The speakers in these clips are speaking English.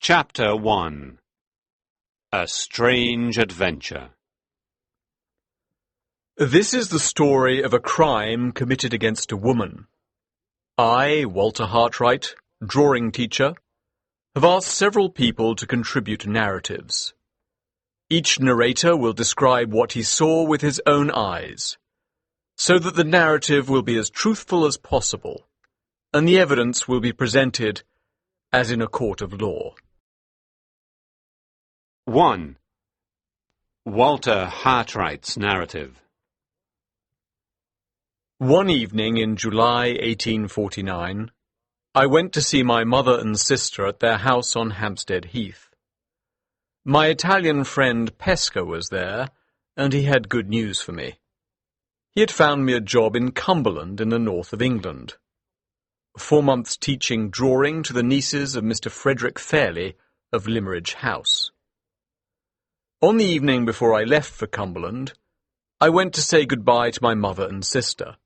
Chapter 1. A Strange Adventure. This is the story of a crime committed against a woman. I, Walter Hartright, drawing teacher, have asked several people to contribute narratives. Each narrator will describe what he saw with his own eyes, so that the narrative will be as truthful as possible, and the evidence will be presented as in a court of law. 1. Walter Hartright's narrative. One evening in July 1849, I went to see my mother and sister at their house on Hampstead Heath. My Italian friend Pesca was there, and he had good news for me. He had found me a job in Cumberland in the north of England. 4 months teaching drawing to the nieces of Mr. Frederick Fairley of Limmeridge House. On the evening before I left for Cumberland, I went to say goodbye to my mother and sister.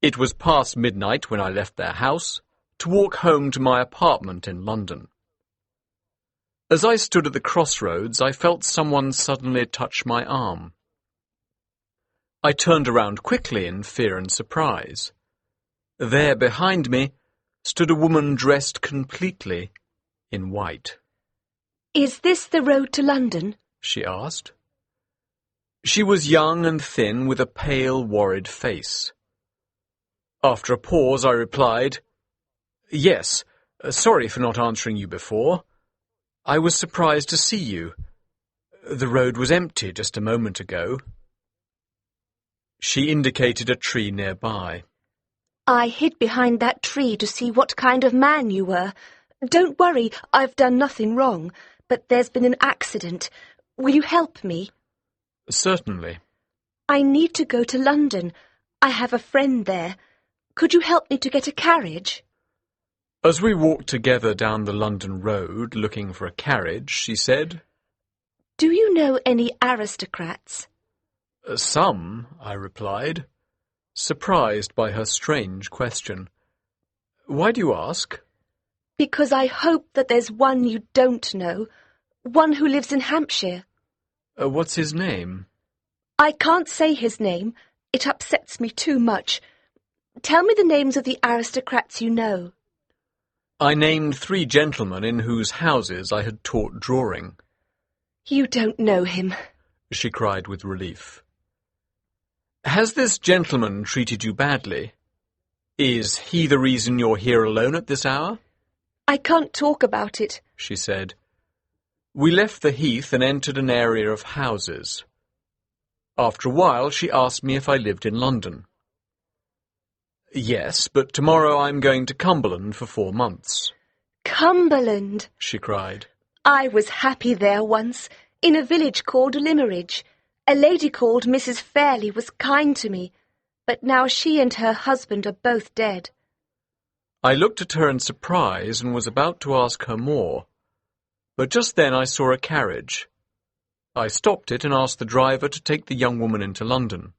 It was past midnight when I left their house to walk home to my apartment in London. As I stood at the crossroads, I felt someone suddenly touch my arm. I turned around quickly in fear and surprise. There, behind me, stood a woman dressed completely in white. "Is this the road to London?" she asked. She was young and thin, with a pale, worried face. After a pause, I replied, "Yes, sorry for not answering you before. I was surprised to see you. The road was empty just a moment ago." She indicated a tree nearby. "I hid behind that tree to see what kind of man you were. Don't worry, I've done nothing wrong, but there's been an accident. Will you help me?" "Certainly." "I need to go to London. I have a friend there. Could you help me to get a carriage?" As we walked together down the London road looking for a carriage, she said, "Do you know any aristocrats?" "Some," I replied, surprised by her strange question. "Why do you ask?" "Because I hope that there's one you don't know, one who lives in Hampshire." What's his name?" "I can't say his name. It upsets me too much. Tell me the names of the aristocrats you know." I named 3 gentlemen in whose houses I had taught drawing. "You don't know him," she cried with relief. "Has this gentleman treated you badly? Is he the reason you're here alone at this hour?" "I can't talk about it," she said. We left the heath and entered an area of houses. After a while, she asked me if I lived in London. "Yes, but tomorrow I'm going to Cumberland for 4 months. "Cumberland!" she cried. "I was happy there once, in a village called Limmeridge. A lady called Mrs. Fairley was kind to me, but now she and her husband are both dead." I looked at her in surprise and was about to ask her more, but just then I saw a carriage. I stopped it and asked the driver to take the young woman into London.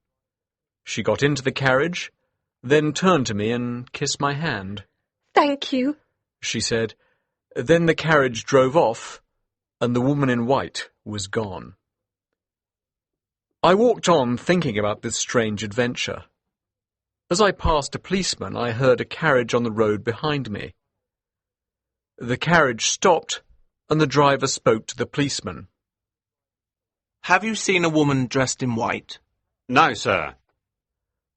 She got into the carriage, then turned to me and kissed my hand. "Thank you," she said. Then the carriage drove off, and the woman in white was gone. I walked on thinking about this strange adventure. As I passed a policeman, I heard a carriage on the road behind me. The carriage stopped, and the driver spoke to the policeman. "Have you seen a woman dressed in white?" No, sir.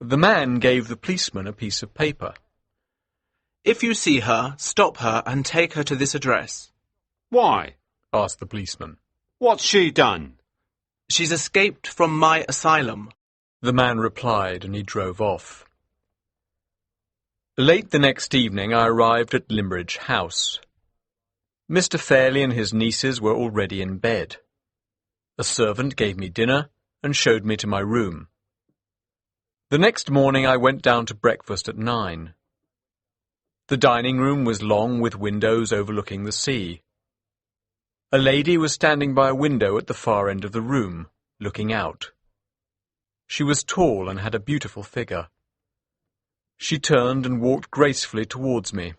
The man gave the policeman a piece of paper. "If you see her, stop her and take her to this address." Why? Asked the policeman. What's she done? "She's escaped from my asylum." The man replied, and he drove off. Late the next evening, I arrived at Limmeridge House. Mr. Fairley and his nieces were already in bed. A servant gave me dinner and showed me to my room. The next morning I went down to breakfast at 9. The dining room was long with windows overlooking the sea. A lady was standing by a window at the far end of the room, looking out. She was tall and had a beautiful figure. She turned and walked gracefully towards me.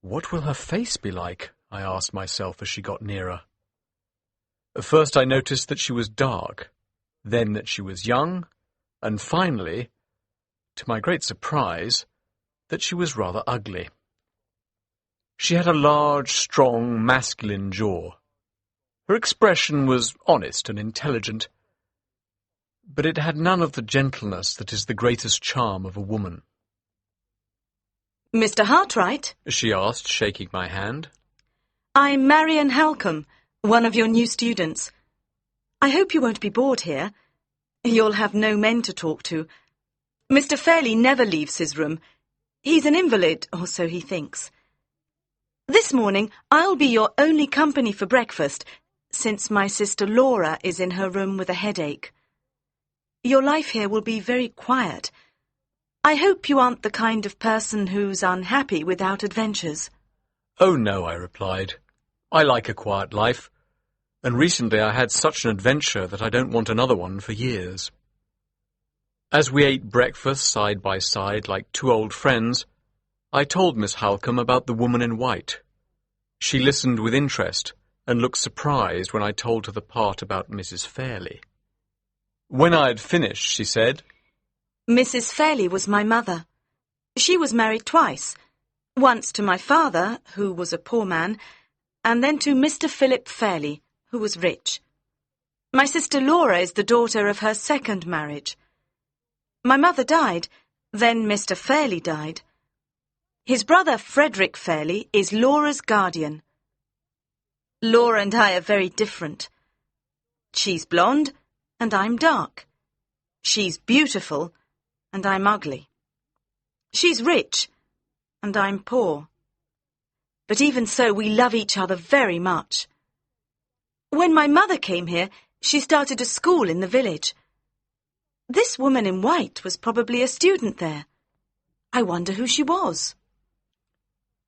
"What will her face be like?" I asked myself as she got nearer. At first I noticed that she was dark, then that she was young, and finally, to my great surprise, that she was rather ugly. She had a large, strong, masculine jaw. Her expression was honest and intelligent, but it had none of the gentleness that is the greatest charm of a woman. Mr. Hartright? She asked, shaking my hand. I'm Marian Halcombe, one of your new students. I hope you won't be bored here. You'll have no men to talk to. Mr. Fairley never leaves his room. He's an invalid, or so he thinks. This morning I'll be your only company for breakfast, since my sister Laura is in her room with a headache. Your life here will be very quiet. I hope you aren't the kind of person who's unhappy without adventures. Oh, no, I replied. I like a quiet life, and recently I had such an adventure that I don't want another one for years. As we ate breakfast side by side like two old friends, I told Miss Halcombe about the woman in white. She listened with interest and looked surprised when I told her the part about Mrs. Fairley. When I had finished, she said, Mrs. Fairley was my mother. She was married twice, once to my father, who was a poor man, and then to Mr. Philip Fairley, who was rich. My sister Laura is the daughter of her second marriage. My mother died, then Mr. Fairley died. His brother Frederick Fairley is Laura's guardian. Laura and I are very different. She's blonde, and I'm dark. She's beautiful, and I'm ugly. She's rich, and I'm poor. But even so, we love each other very much. When my mother came here, she started a school in the village. This woman in white was probably a student there. I wonder who she was.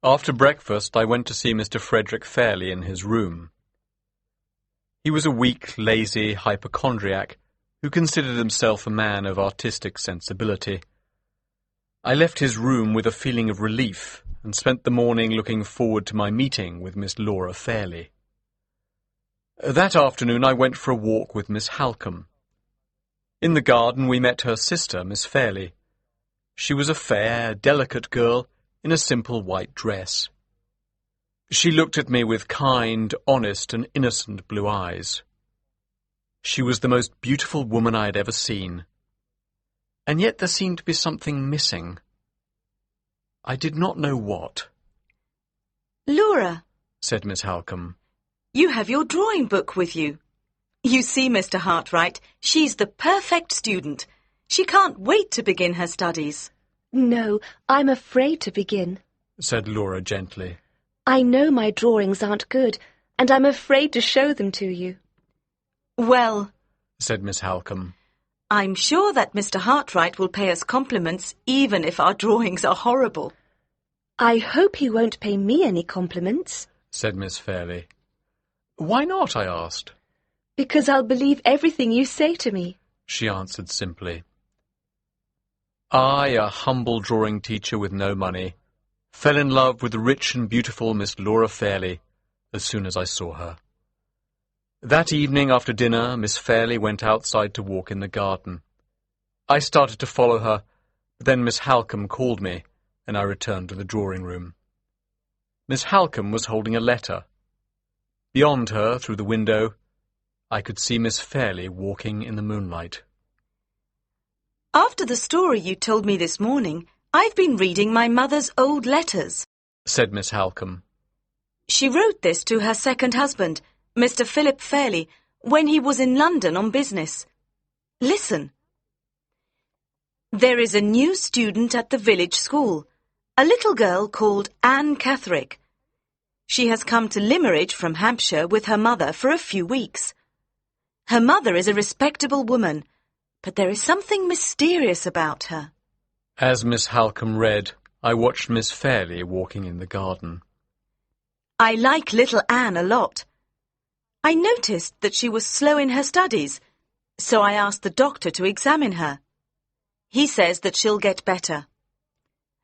After breakfast, I went to see Mr. Frederick Fairley in his room. He was a weak, lazy hypochondriac who considered himself a man of artistic sensibility. I left his room with a feeling of relief and spent the morning looking forward to my meeting with Miss Laura Fairley. That afternoon I went for a walk with Miss Halcombe. In the garden we met her sister, Miss Fairley. She was a fair, delicate girl in a simple white dress. She looked at me with kind, honest and innocent blue eyes. She was the most beautiful woman I had ever seen. And yet there seemed to be something missing. I did not know what. Laura, said Miss Halcombe. You have your drawing book with you. You see, Mr. Hartright, she's the perfect student. She can't wait to begin her studies. No, I'm afraid to begin, said Laura gently. I know my drawings aren't good, and I'm afraid to show them to you. Well, said Miss Halcombe, I'm sure that Mr. Hartright will pay us compliments even if our drawings are horrible. I hope he won't pay me any compliments, said Miss Fairley. Why not? I asked. Because I'll believe everything you say to me, she answered simply. I, a humble drawing teacher with no money, fell in love with the rich and beautiful Miss Laura Fairley as soon as I saw her. That evening after dinner, Miss Fairley went outside to walk in the garden. I started to follow her, but then Miss Halcombe called me, and I returned to the drawing room. Miss Halcombe was holding a letter. Beyond her, through the window, I could see Miss Fairley walking in the moonlight. After the story you told me this morning, I've been reading my mother's old letters, said Miss Halcombe. She wrote this to her second husband, Mr. Philip Fairley, when he was in London on business. Listen. There is a new student at the village school, a little girl called Anne Catherick. She has come to Limmeridge from Hampshire with her mother for a few weeks. Her mother is a respectable woman, but there is something mysterious about her. As Miss Halcombe read, I watched Miss Fairley walking in the garden. I like little Anne a lot. I noticed that she was slow in her studies, so I asked the doctor to examine her. He says that she'll get better.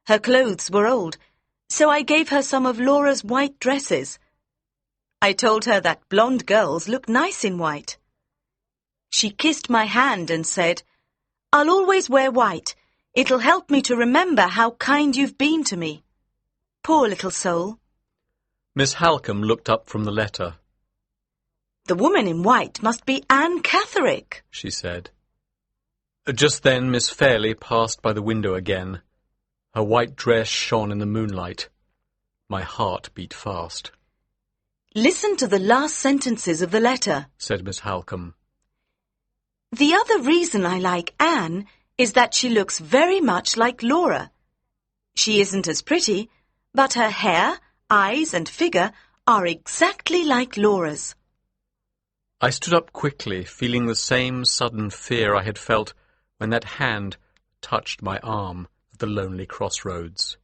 Her clothes were old, so I gave her some of Laura's white dresses. I told her that blonde girls look nice in white. She kissed my hand and said, "I'll always wear white. It'll help me to remember how kind you've been to me." Poor little soul. Miss Halcombe looked up from the letter. "The woman in white must be Anne Catherick," she said. Just then Miss Fairley passed by the window again. Her white dress shone in the moonlight. My heart beat fast. "Listen to the last sentences of the letter," said Miss Halcombe. "The other reason I like Anne is that she looks very much like Laura. She isn't as pretty, but her hair, eyes and figure are exactly like Laura's." I stood up quickly, feeling the same sudden fear I had felt when that hand touched my arm at the lonely crossroads.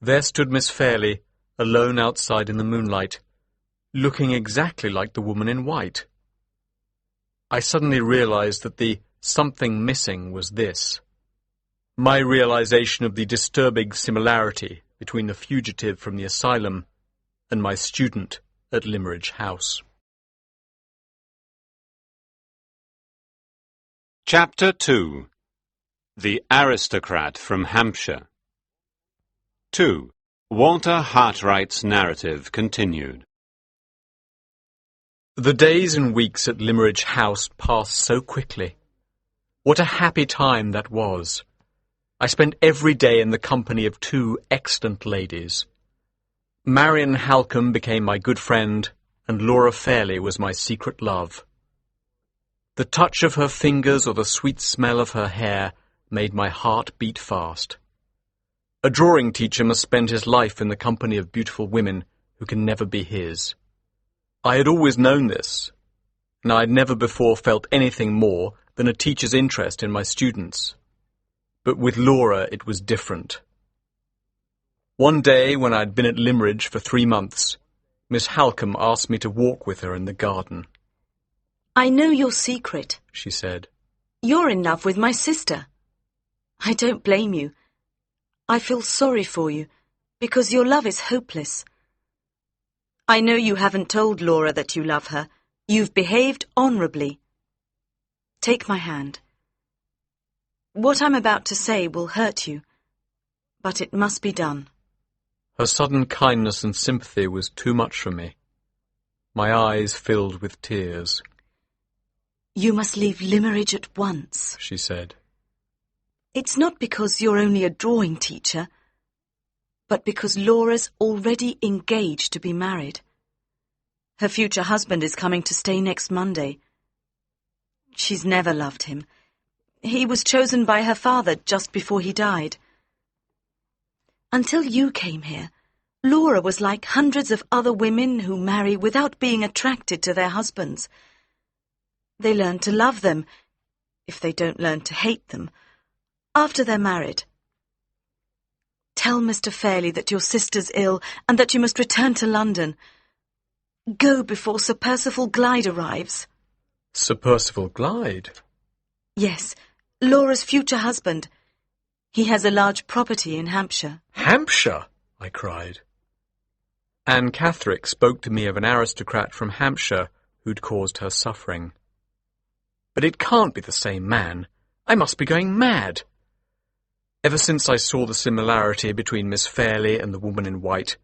There stood Miss Fairley, alone outside in the moonlight, looking exactly like the woman in white. I suddenly realized that the something missing was this: my realization of the disturbing similarity between the fugitive from the asylum and my student at Limmeridge House. Chapter 2. The Aristocrat from Hampshire. 2. Walter Hartright's narrative continued. The days and weeks at Limmeridge House passed so quickly. What a happy time that was. I spent every day in the company of two excellent ladies. Marian Halcombe became my good friend, and Laura Fairley was my secret love. The touch of her fingers or the sweet smell of her hair made my heart beat fast. A drawing teacher must spend his life in the company of beautiful women who can never be his. I had always known this, and I had never before felt anything more than a teacher's interest in my students. But with Laura it was different. One day, when I had been at Limmeridge for 3 months, Miss Halcombe asked me to walk with her in the garden. "I know your secret," she said. "You're in love with my sister. I don't blame you. I feel sorry for you, because your love is hopeless. I know you haven't told Laura that you love her. You've behaved honourably. Take my hand. What I'm about to say will hurt you, but it must be done." Her sudden kindness and sympathy was too much for me. My eyes filled with tears. "You must leave Limmeridge at once," she said. "It's not because you're only a drawing teacher, but because Laura's already engaged to be married. Her future husband is coming to stay next Monday. She's never loved him. He was chosen by her father just before he died. Until you came here, Laura was like hundreds of other women who marry without being attracted to their husbands. They learn to love them, if they don't learn to hate them, after they're married. Tell Mr. Fairley that your sister's ill and that you must return to London. Go before Sir Percival Glyde arrives." Sir Percival Glyde? "Yes, Laura's future husband. He has a large property in Hampshire." Hampshire? I cried. Anne Catherick spoke to me of an aristocrat from Hampshire who'd caused her suffering. But it can't be the same man. I must be going mad. Ever since I saw the similarity between Miss Fairley and the woman in white,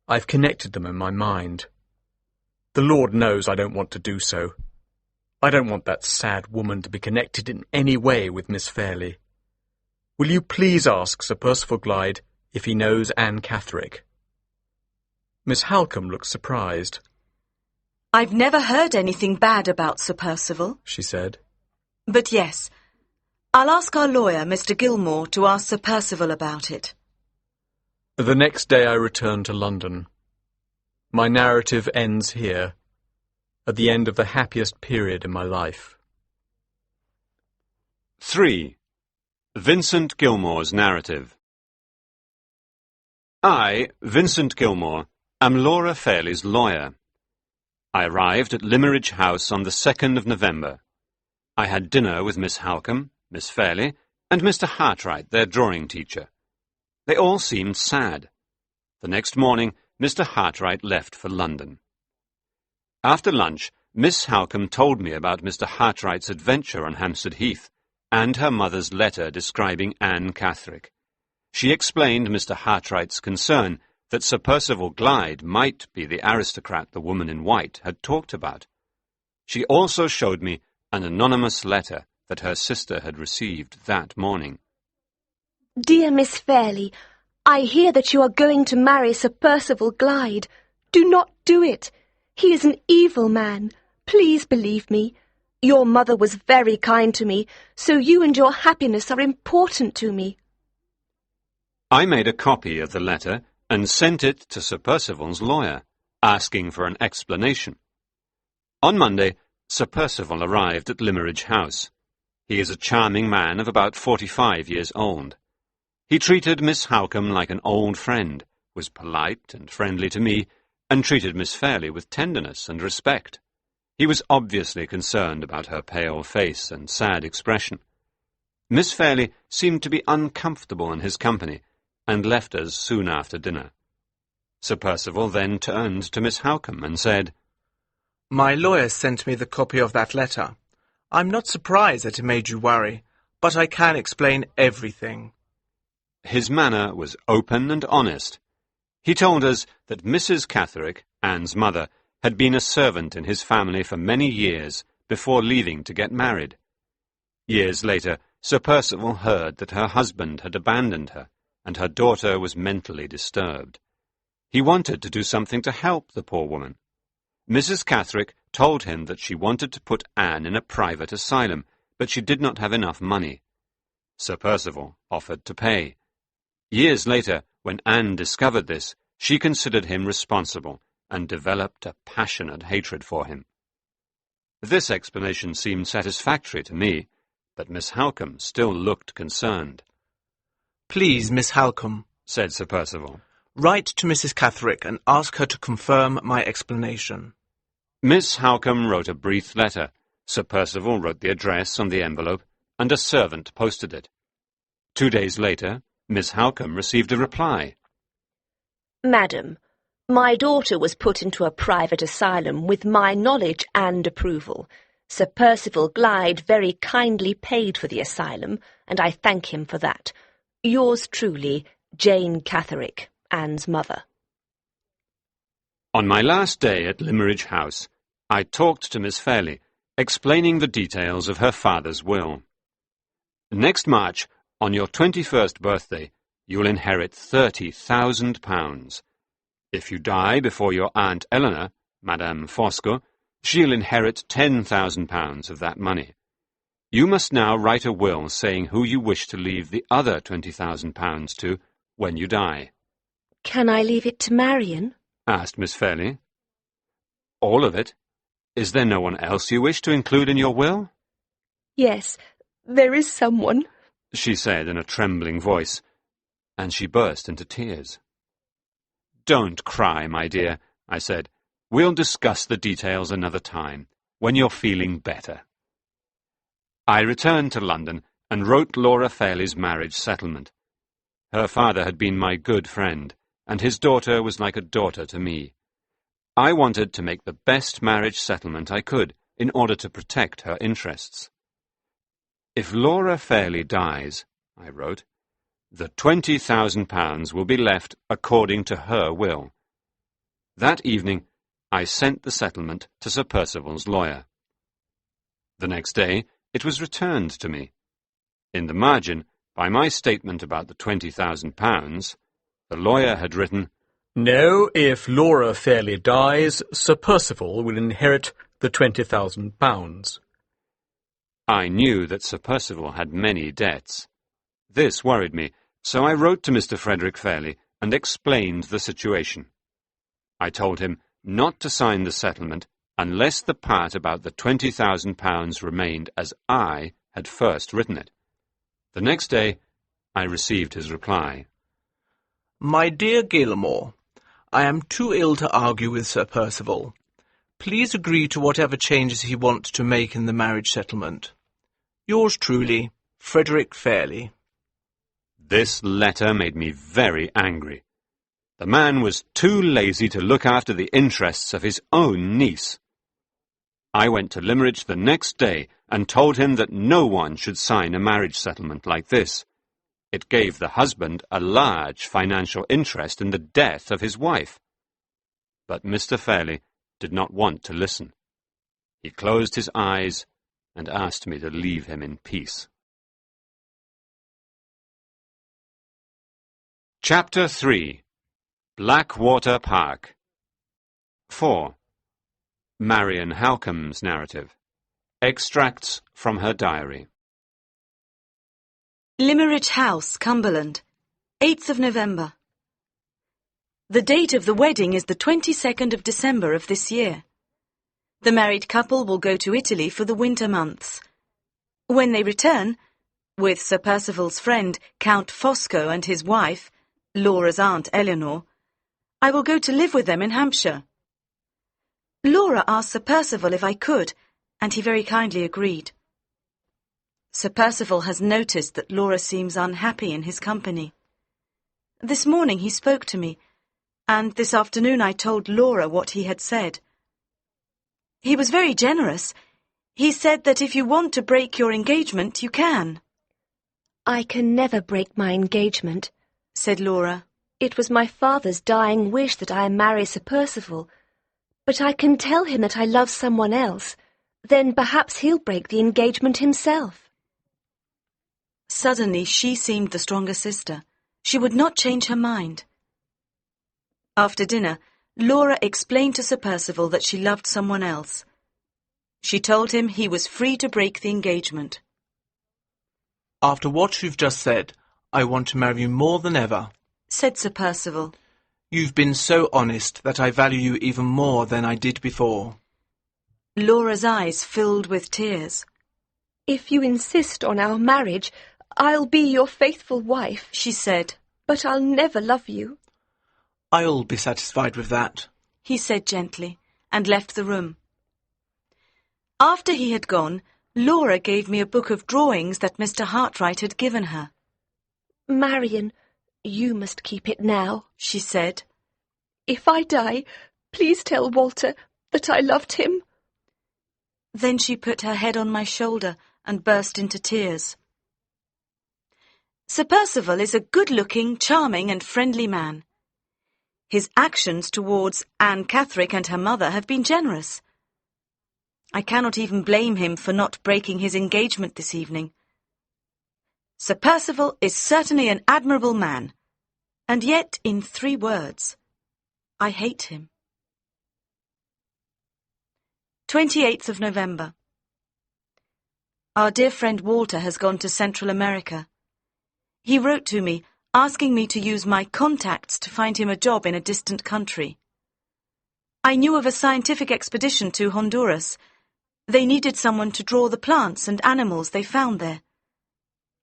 I've connected them in my mind. The Lord knows I don't want to do so. I don't want that sad woman to be connected in any way with Miss Fairley. Will you please ask Sir Percival Glyde if he knows Anne Catherick?" Miss Halcombe looked surprised. "I've never heard anything bad about Sir Percival," she said. "But yes, I'll ask our lawyer, Mr. Gilmore, to ask Sir Percival about it." The next day I returned to London. My narrative ends here, at the end of the happiest period in my life. 3. Vincent Gilmore's narrative. I, Vincent Gilmore, am Laura Fairley's lawyer. I arrived at Limmeridge House on the 2nd of November. I had dinner with Miss Halcombe, Miss Fairley, and Mr. Hartright, their drawing teacher. They all seemed sad. The next morning, Mr. Hartright left for London. After lunch, Miss Halcombe told me about Mr. Hartright's adventure on Hampstead Heath, and her mother's letter describing Anne Catherick. She explained Mr. Hartright's concern that Sir Percival Glyde might be the aristocrat the woman in white had talked about. She also showed me an anonymous letter that her sister had received that morning. Dear Miss Fairley, I hear that you are going to marry Sir Percival Glyde. Do not do it. He is an evil man. Please believe me. Your mother was very kind to me, so you and your happiness are important to me. I made a copy of the letter and sent it to Sir Percival's lawyer, asking for an explanation. On Monday, Sir Percival arrived at Limmeridge House. He is a charming man of about 45 years old. He treated Miss Halcombe like an old friend, was polite and friendly to me, and treated Miss Fairley with tenderness and respect. He was obviously concerned about her pale face and sad expression. Miss Fairley seemed to be uncomfortable in his company, and left us soon after dinner. Sir Percival then turned to Miss Halcombe and said, My lawyer sent me the copy of that letter. I'm not surprised that it made you worry, but I can explain everything. His manner was open and honest. He told us that Mrs. Catherick, Anne's mother, had been a servant in his family for many years before leaving to get married. Years later, Sir Percival heard that her husband had abandoned her, and her daughter was mentally disturbed. He wanted to do something to help the poor woman. Mrs. Catherick told him that she wanted to put Anne in a private asylum, but she did not have enough money. Sir Percival offered to pay. Years later, when Anne discovered this, she considered him responsible and developed a passionate hatred for him. This explanation seemed satisfactory to me, but Miss Halcombe still looked concerned. Please, Miss Halcombe, said Sir Percival, write to Mrs. Catherick and ask her to confirm my explanation. Miss Halcombe wrote a brief letter. Sir Percival wrote the address on the envelope, and a servant posted it. 2 days later, Miss Halcombe received a reply. Madam, my daughter was put into a private asylum with my knowledge and approval. Sir Percival Glyde very kindly paid for the asylum, and I thank him for that. Yours truly, Jane Catherick, Anne's mother. On my last day at Limmeridge House, I talked to Miss Fairley, explaining the details of her father's will. Next March, on your 21st birthday, you will inherit £30,000. If you die before your Aunt Eleanor, Madame Fosco, she'll inherit £10,000 of that money. You must now write a will saying who you wish to leave the other £20,000 to when you die. Can I leave it to Marion? Asked Miss Fairley. All of it? Is there no one else you wish to include in your will? Yes, there is someone, she said in a trembling voice, and she burst into tears. Don't cry, my dear, I said. We'll discuss the details another time, when you're feeling better. I returned to London and wrote Laura Fairley's marriage settlement. Her father had been my good friend, and his daughter was like a daughter to me. I wanted to make the best marriage settlement I could in order to protect her interests. If Laura Fairley dies, I wrote, the £20,000 will be left according to her will. That evening, I sent the settlement to Sir Percival's lawyer. The next day, it was returned to me. In the margin, by my statement about the £20,000, the lawyer had written, No, if Laura Fairley dies, Sir Percival will inherit the £20,000. I knew that Sir Percival had many debts. This worried me, so I wrote to Mr. Frederick Fairley and explained the situation. I told him not to sign the settlement unless the part about the £20,000 remained as I had first written it. The next day, I received his reply. My dear Gilmore, I am too ill to argue with Sir Percival. Please agree to whatever changes he wants to make in the marriage settlement. Yours truly, Frederick Fairley. This letter made me very angry. The man was too lazy to look after the interests of his own niece. I went to Limerick the next day and told him that no one should sign a marriage settlement like this. It gave the husband a large financial interest in the death of his wife. But Mr. Fairlie did not want to listen. He closed his eyes and asked me to leave him in peace. Chapter 3. Blackwater Park. 4. Marion Halcombe's narrative. Extracts from her diary. Limerick House, Cumberland, 8th of November. The date of the wedding is the 22nd of December of this year. The married couple will go to Italy for the winter months. When they return, with Sir Percival's friend Count Fosco and his wife, Laura's aunt Eleanor, I will go to live with them in Hampshire. Laura asked Sir Percival if I could, and he very kindly agreed. Sir Percival has noticed that Laura seems unhappy in his company. This morning he spoke to me, and this afternoon I told Laura what he had said. He was very generous. He said that if you want to break your engagement, you can. I can never break my engagement, said Laura. It was my father's dying wish that I marry Sir Percival, but I can tell him that I love someone else. Then perhaps he'll break the engagement himself. Suddenly she seemed the stronger sister. She would not change her mind. After dinner, Laura explained to Sir Percival that she loved someone else. She told him he was free to break the engagement. After what you've just said, I want to marry you more than ever, said Sir Percival. You've been so honest that I value you even more than I did before. Laura's eyes filled with tears. If you insist on our marriage, I'll be your faithful wife, she said. But I'll never love you. I'll be satisfied with that, he said gently, and left the room. After he had gone, Laura gave me a book of drawings that Mr. Hartright had given her. Marion, you must keep it now, she said. If I die, please tell Walter that I loved him. Then she put her head on my shoulder and burst into tears. Sir Percival is a good-looking, charming and friendly man. His actions towards Anne Catherick and her mother have been generous. I cannot even blame him for not breaking his engagement this evening. Sir Percival is certainly an admirable man, and yet, in 3 words, I hate him. 28th of November. Our dear friend Walter has gone to Central America. He wrote to me, asking me to use my contacts to find him a job in a distant country. I knew of a scientific expedition to Honduras. They needed someone to draw the plants and animals they found there.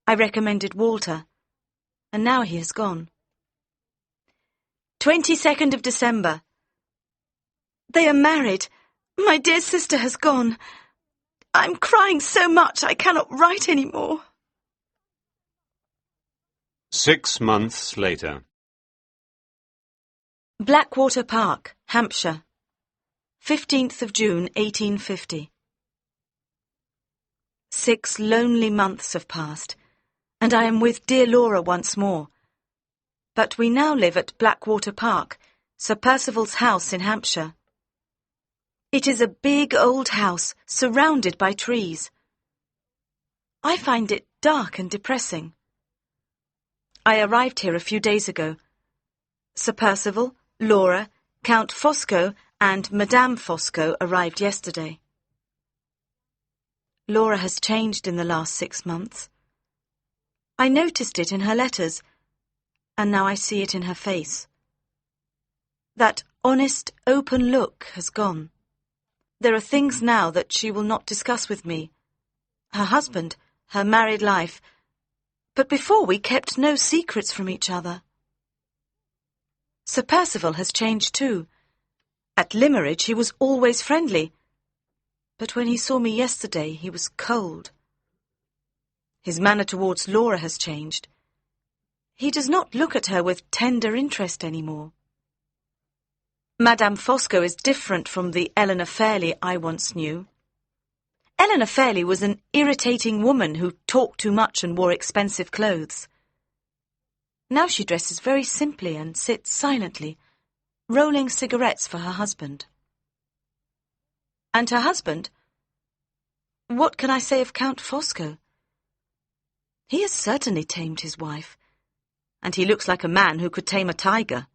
I recommended Walter, and now he has gone. 22nd of December. They are married. My dear sister has gone. I'm crying so much I cannot write any more. 6 months later. Blackwater Park, Hampshire, 15th of June, 1850. 6 lonely months have passed, and I am with dear Laura once more. But we now live at Blackwater Park, Sir Percival's house in Hampshire. It is a big old house, surrounded by trees. I find it dark and depressing. I arrived here a few days ago. Sir Percival, Laura, Count Fosco and Madame Fosco arrived yesterday. Laura has changed in the last 6 months. I noticed it in her letters, and now I see it in her face. That honest, open look has gone. There are things now that she will not discuss with me. Her husband, her married life, but before we kept no secrets from each other. Sir Percival has changed too. At Limerick he was always friendly, but when he saw me yesterday he was cold. His manner towards Laura has changed. He does not look at her with tender interest anymore. Madame Fosco is different from the Eleanor Fairlie I once knew. Eleanor Fairley was an irritating woman who talked too much and wore expensive clothes. Now she dresses very simply and sits silently, rolling cigarettes for her husband. And her husband? What can I say of Count Fosco? He has certainly tamed his wife, and he looks like a man who could tame a tiger.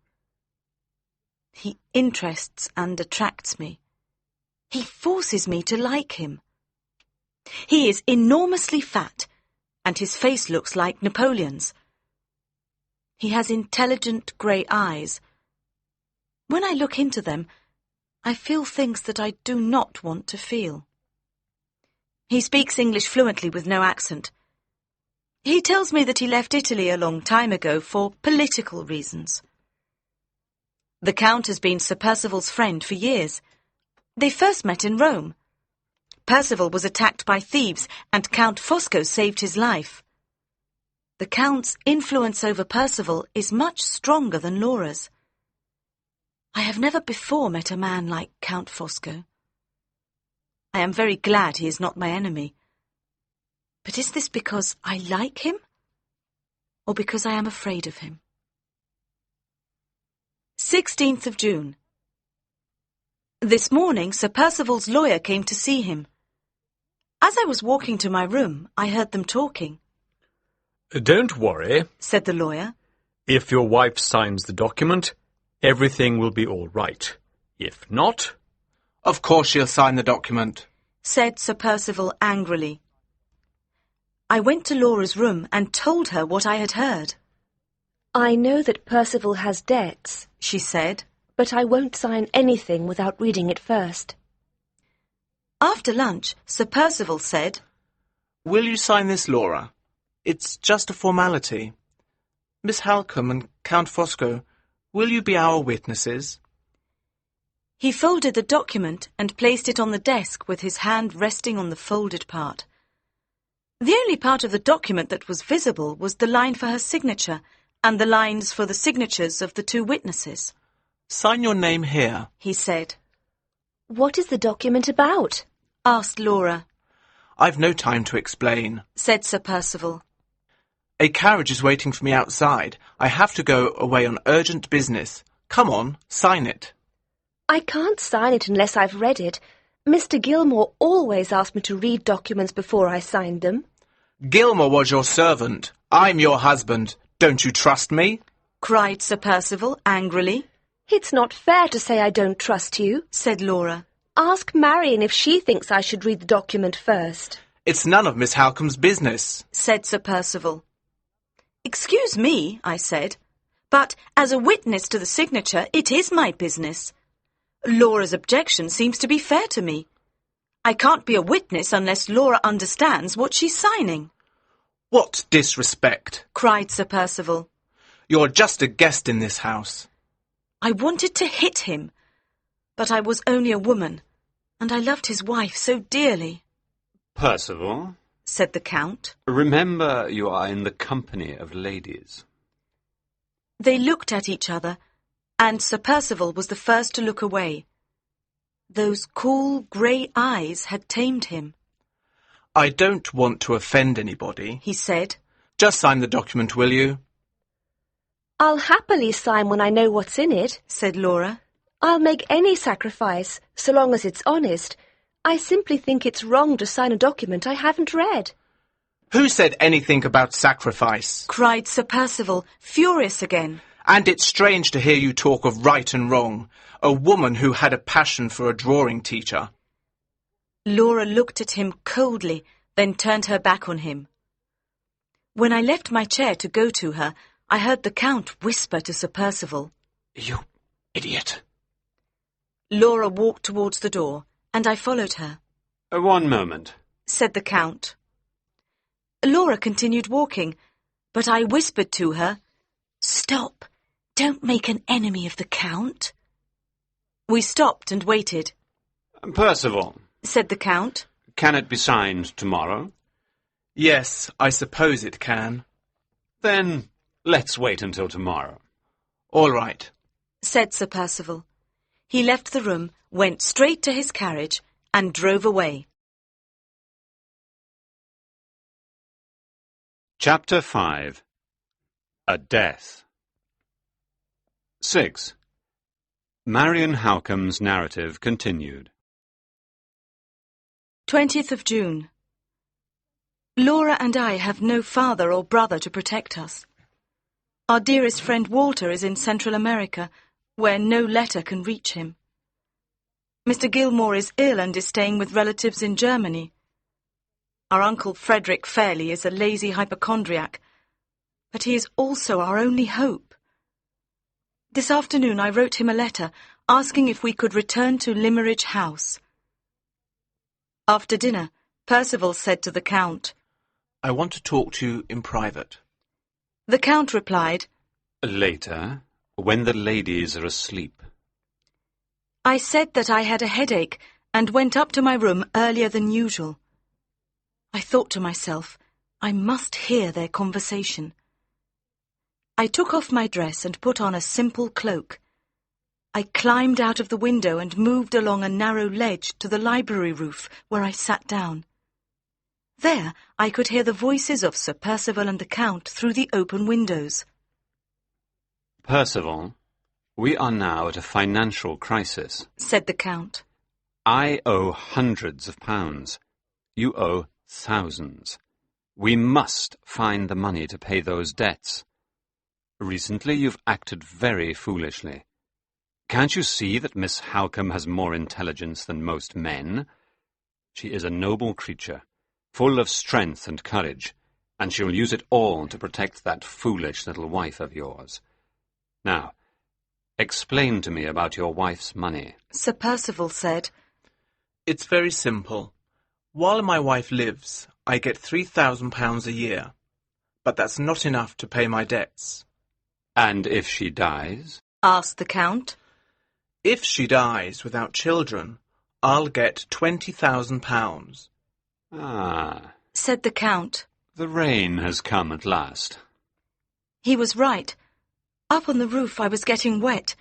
He interests and attracts me. He forces me to like him. He is enormously fat, and his face looks like Napoleon's. He has intelligent grey eyes. When I look into them, I feel things that I do not want to feel. He speaks English fluently with no accent. He tells me that he left Italy a long time ago for political reasons. The Count has been Sir Percival's friend for years. They first met in Rome. Percival was attacked by thieves, and Count Fosco saved his life. The Count's influence over Percival is much stronger than Laura's. I have never before met a man like Count Fosco. I am very glad he is not my enemy. But is this because I like him, or because I am afraid of him? 16th of June. This morning Sir Percival's lawyer came to see him. As I was walking to my room, I heard them talking. Don't worry, said the lawyer. If your wife signs the document, everything will be all right. If not... Of course she'll sign the document, said Sir Percival angrily. I went to Laura's room and told her what I had heard. I know that Percival has debts, she said, but I won't sign anything without reading it first. After lunch, Sir Percival said, Will you sign this, Laura? It's just a formality. Miss Halcombe and Count Fosco, will you be our witnesses? He folded the document and placed it on the desk with his hand resting on the folded part. The only part of the document that was visible was the line for her signature and the lines for the signatures of the two witnesses. Sign your name here, he said. What is the document about? Asked Laura. I've no time to explain, said Sir Percival. A carriage is waiting for me outside. I have to go away on urgent business. Come on, sign it. I can't sign it unless I've read it. Mr. Gilmore always asked me to read documents before I signed them. Gilmore was your servant. I'm your husband. Don't you trust me? Cried Sir Percival angrily. It's not fair to say I don't trust you, said Laura. Ask Marion if she thinks I should read the document first. It's none of Miss Halcombe's business, said Sir Percival. Excuse me, I said, but as a witness to the signature, it is my business. Laura's objection seems to be fair to me. I can't be a witness unless Laura understands what she's signing. What disrespect, cried Sir Percival. You're just a guest in this house. I wanted to hit him, but I was only a woman, and I loved his wife so dearly. Percival, said the Count. Remember you are in the company of ladies. They looked at each other, and Sir Percival was the first to look away. Those cool grey eyes had tamed him. I don't want to offend anybody, he said. Just sign the document, will you? I'll happily sign when I know what's in it, said Laura. I'll make any sacrifice, so long as it's honest. I simply think it's wrong to sign a document I haven't read. Who said anything about sacrifice? Cried Sir Percival, furious again. And it's strange to hear you talk of right and wrong, a woman who had a passion for a drawing teacher. Laura looked at him coldly, then turned her back on him. When I left my chair to go to her, I heard the Count whisper to Sir Percival, You idiot. Laura walked towards the door, and I followed her. One moment, said the Count. Laura continued walking, but I whispered to her, Stop! Don't make an enemy of the Count. We stopped and waited. Percival, said the Count. Can it be signed tomorrow? Yes, I suppose it can. Then let's wait until tomorrow. All right, said Sir Percival. He left the room, went straight to his carriage, and drove away. Chapter 5. A Death. 6. Marion Howcome's narrative continued. 20th of June. Laura and I have no father or brother to protect us. Our dearest friend Walter is in Central America, where no letter can reach him. Mr. Gilmore is ill and is staying with relatives in Germany. Our Uncle Frederick Fairley is a lazy hypochondriac, but he is also our only hope. This afternoon I wrote him a letter asking if we could return to Limmeridge House. After dinner, Percival said to the Count, "I want to talk to you in private." The Count replied, Later, when the ladies are asleep. I said that I had a headache and went up to my room earlier than usual. I thought to myself, I must hear their conversation. I took off my dress and put on a simple cloak. I climbed out of the window and moved along a narrow ledge to the library roof, where I sat down. There I could hear the voices of Sir Percival and the Count through the open windows. Percival, we are now at a financial crisis, said the Count. I owe hundreds of pounds. You owe thousands. We must find the money to pay those debts. Recently you've acted very foolishly. Can't you see that Miss Howcome has more intelligence than most men? She is a noble creature, full of strength and courage, and she'll use it all to protect that foolish little wife of yours. Now, explain to me about your wife's money. Sir Percival said, It's very simple. While my wife lives, I get £3,000 a year, but that's not enough to pay my debts. And if she dies? Asked the Count. If she dies without children, I'll get £20,000. Ah, said the Count. the rain has come at last. He was right. Up on the roof I was getting wet,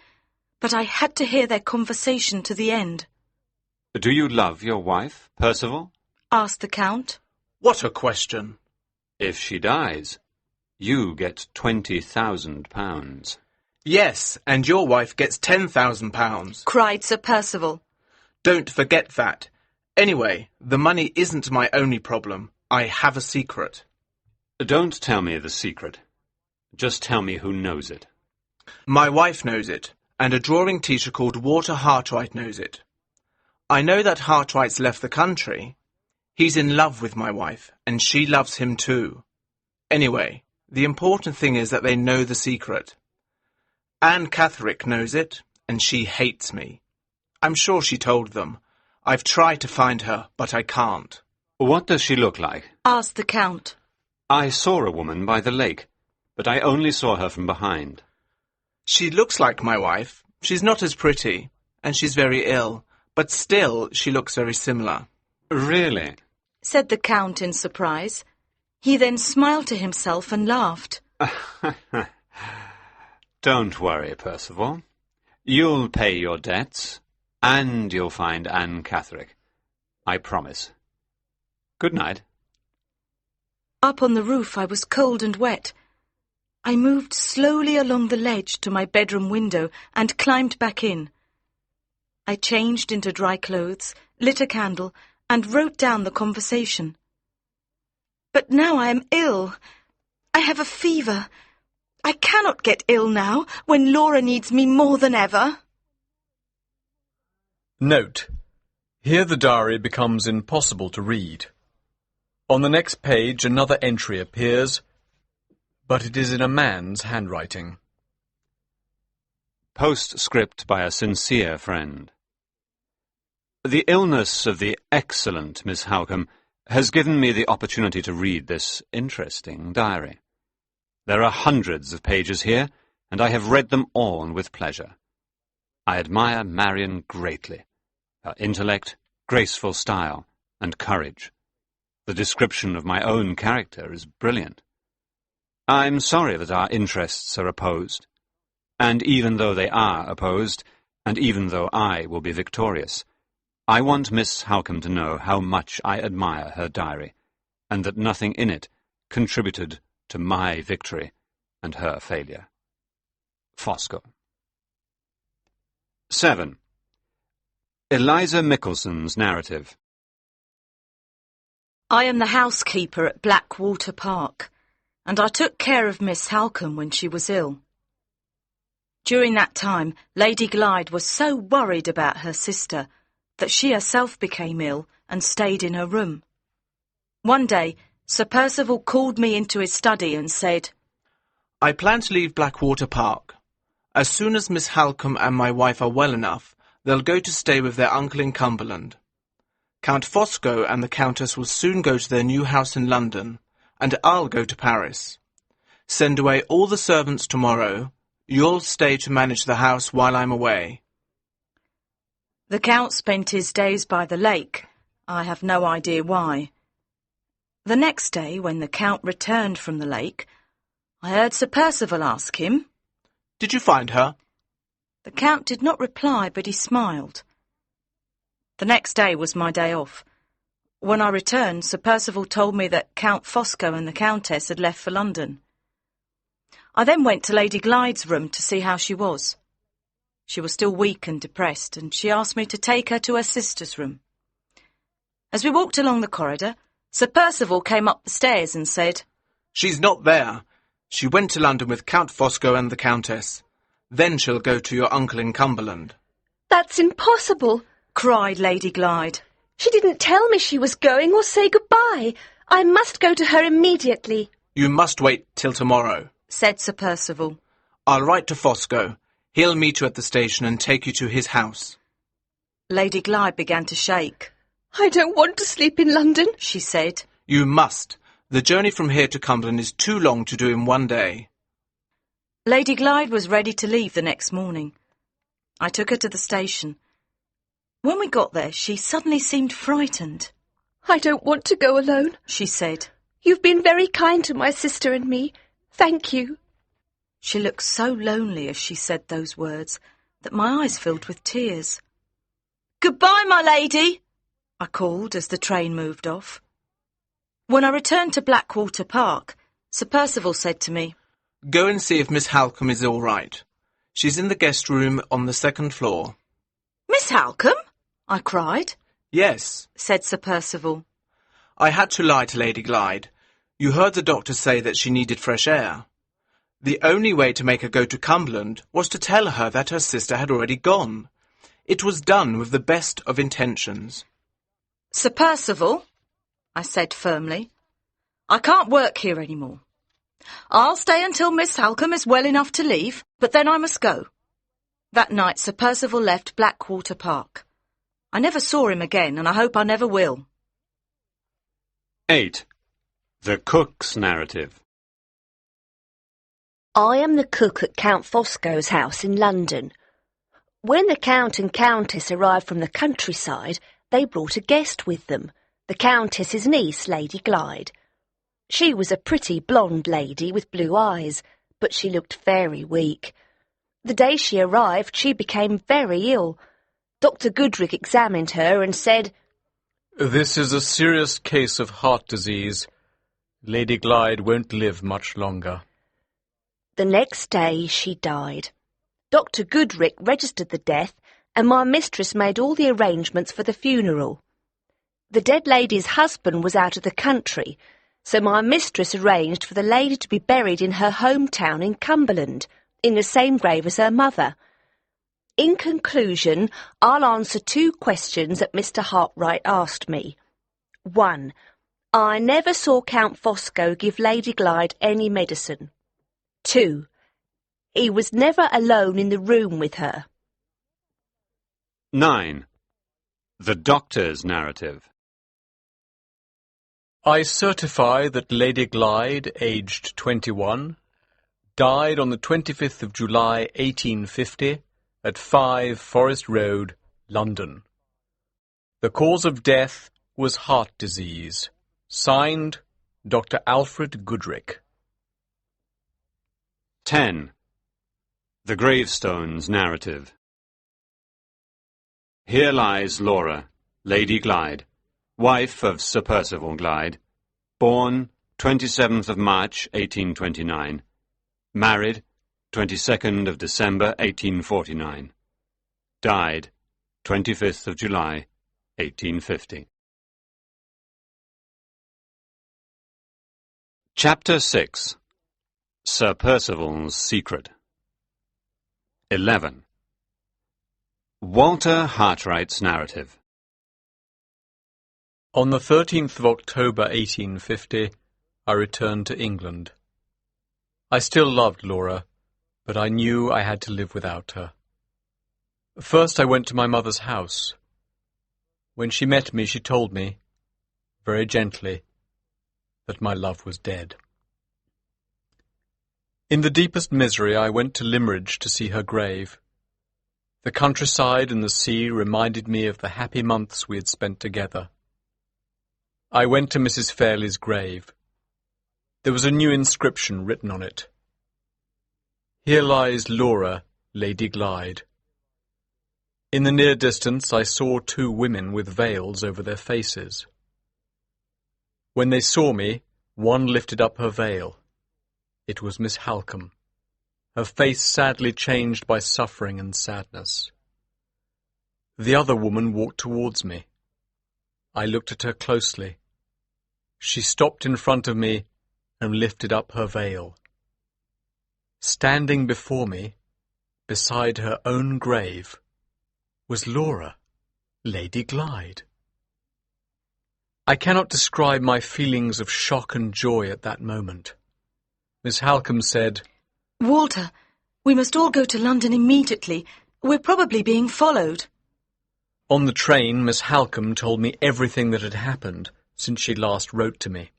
but I had to hear their conversation to the end. Do you love your wife, Percival? Asked the Count. What a question! If she dies, you get £20,000. Yes, and your wife gets £10,000. Cried Sir Percival. Don't forget that. Anyway, the money isn't my only problem. I have a secret. Don't tell me the secret. Just tell me who knows it. My wife knows it, and a drawing teacher called Walter Hartright knows it. I know that Hartright's left the country. He's in love with my wife, and she loves him too. Anyway, the important thing is that they know the secret. Anne Catherick knows it, and she hates me. I'm sure she told them. I've tried to find her, but I can't. What does she look like? Asked the Count. I saw a woman by the lake, but I only saw her from behind. She looks like my wife. She's not as pretty, and she's very ill, but still she looks very similar. Really? Said the Count in surprise. He then smiled to himself and laughed. Don't worry, Percival. You'll pay your debts, and you'll find Anne Catherick. I promise. Good night. Up on the roof I was cold and wet. I moved slowly along the ledge to my bedroom window and climbed back in. I changed into dry clothes, lit a candle, and wrote down the conversation. But now I am ill. I have a fever. I cannot get ill now, when Laura needs me more than ever. Note: here the diary becomes impossible to read. On the next page another entry appears, but it is in a man's handwriting. Postscript by a sincere friend. The illness of the excellent Miss Howcome has given me the opportunity to read this interesting diary. There are hundreds of pages here, and I have read them all with pleasure. I admire Marion greatly. Her intellect, graceful style, and courage. The description of my own character is brilliant. I'm sorry that our interests are opposed. And even though they are opposed, and even though I will be victorious, I want Miss Howcome to know how much I admire her diary, and that nothing in it contributed to my victory and her failure. Fosco. 7. Eliza Mickelson's narrative. I am the housekeeper at Blackwater Park, and I took care of Miss Halcombe when she was ill. During that time, Lady Glyde was so worried about her sister that she herself became ill and stayed in her room. One day, Sir Percival called me into his study and said, I plan to leave Blackwater Park. As soon as Miss Halcombe and my wife are well enough, they'll go to stay with their uncle in Cumberland. Count Fosco and the Countess will soon go to their new house in London, and I'll go to Paris. Send away all the servants tomorrow. You'll stay to manage the house while I'm away. The Count spent his days by the lake. I have no idea why. The next day, when the Count returned from the lake, I heard Sir Percival ask him, Did you find her? The Count did not reply, but he smiled. The next day was my day off. When I returned, Sir Percival told me that Count Fosco and the Countess had left for London. I then went to Lady Glyde's room to see how she was. She was still weak and depressed, and she asked me to take her to her sister's room. As we walked along the corridor, Sir Percival came up the stairs and said, She's not there. She went to London with Count Fosco and the Countess. Then she'll go to your uncle in Cumberland. That's impossible, cried Lady Glyde. She didn't tell me she was going or say goodbye. I must go to her immediately. You must wait till tomorrow, said Sir Percival. I'll write to Fosco. He'll meet you at the station and take you to his house. Lady Glyde began to shake. I don't want to sleep in London, she said. You must. The journey from here to Cumberland is too long to do in one day. Lady Glyde was ready to leave the next morning. I took her to the station. When we got there, she suddenly seemed frightened. I don't want to go alone, she said. You've been very kind to my sister and me. Thank you. She looked so lonely as she said those words that my eyes filled with tears. Goodbye, my lady, I called as the train moved off. When I returned to Blackwater Park, Sir Percival said to me, Go and see if Miss Halcombe is all right. She's in the guest room on the second floor. Miss Halcombe? I cried. Yes, said Sir Percival. I had to lie to Lady Glyde. You heard the doctor say that she needed fresh air. The only way to make her go to Cumberland was to tell her that her sister had already gone. It was done with the best of intentions. Sir Percival, I said firmly, I can't work here any more. I'll stay until Miss Halcombe is well enough to leave, but then I must go. That night Sir Percival left Blackwater Park. I never saw him again, and I hope I never will. 8. The Cook's narrative. I am the cook at Count Fosco's house in London. When the Count and Countess arrived from the countryside, they brought a guest with them, the Countess's niece, Lady Glyde. She was a pretty blonde lady with blue eyes, but she looked very weak. The day she arrived, she became very ill. Dr. Goodrick examined her and said, This is a serious case of heart disease. Lady Glyde won't live much longer. The next day she died. Dr. Goodrick registered the death, and my mistress made all the arrangements for the funeral. The dead lady's husband was out of the country, so my mistress arranged for the lady to be buried in her hometown in Cumberland, in the same grave as her mother. In conclusion, I'll answer 2 questions that Mr. Hartright asked me. 1. I never saw Count Fosco give Lady Glyde any medicine. 2. He was never alone in the room with her. 9. The Doctor's narrative. I certify that Lady Glyde, aged 21, died on the 25th of July, 1850, at 5 Forest Road, London. The cause of death was heart disease. Signed, Dr. Alfred Goodrick. 10. The Gravestone's narrative. Here lies Laura, Lady Glyde, wife of Sir Percival Glyde, born 27th of March, 1829. Married, 22nd of December, 1849. Died, 25th of July, 1850. Chapter 6. Sir Percival's Secret. 11. Walter Hartright's Narrative. On the 13th of October 1850, I returned to England. I still loved Laura, but I knew I had to live without her. First I went to my mother's house. When she met me, she told me, very gently, that my love was dead. In the deepest misery, I went to Limmeridge to see her grave. The countryside and the sea reminded me of the happy months we had spent together. I went to Mrs. Fairlie's grave. There was a new inscription written on it. Here lies Laura, Lady Glyde. In the near distance I saw two women with veils over their faces. When they saw me, one lifted up her veil. It was Miss Halcombe, her face sadly changed by suffering and sadness. The other woman walked towards me. I looked at her closely. She stopped in front of me and lifted up her veil. Standing before me, beside her own grave, was Laura, Lady Glyde. I cannot describe my feelings of shock and joy at that moment. Miss Halcombe said, "Walter, we must all go to London immediately. We're probably being followed." On the train, Miss Halcombe told me everything that had happened since she last wrote to me.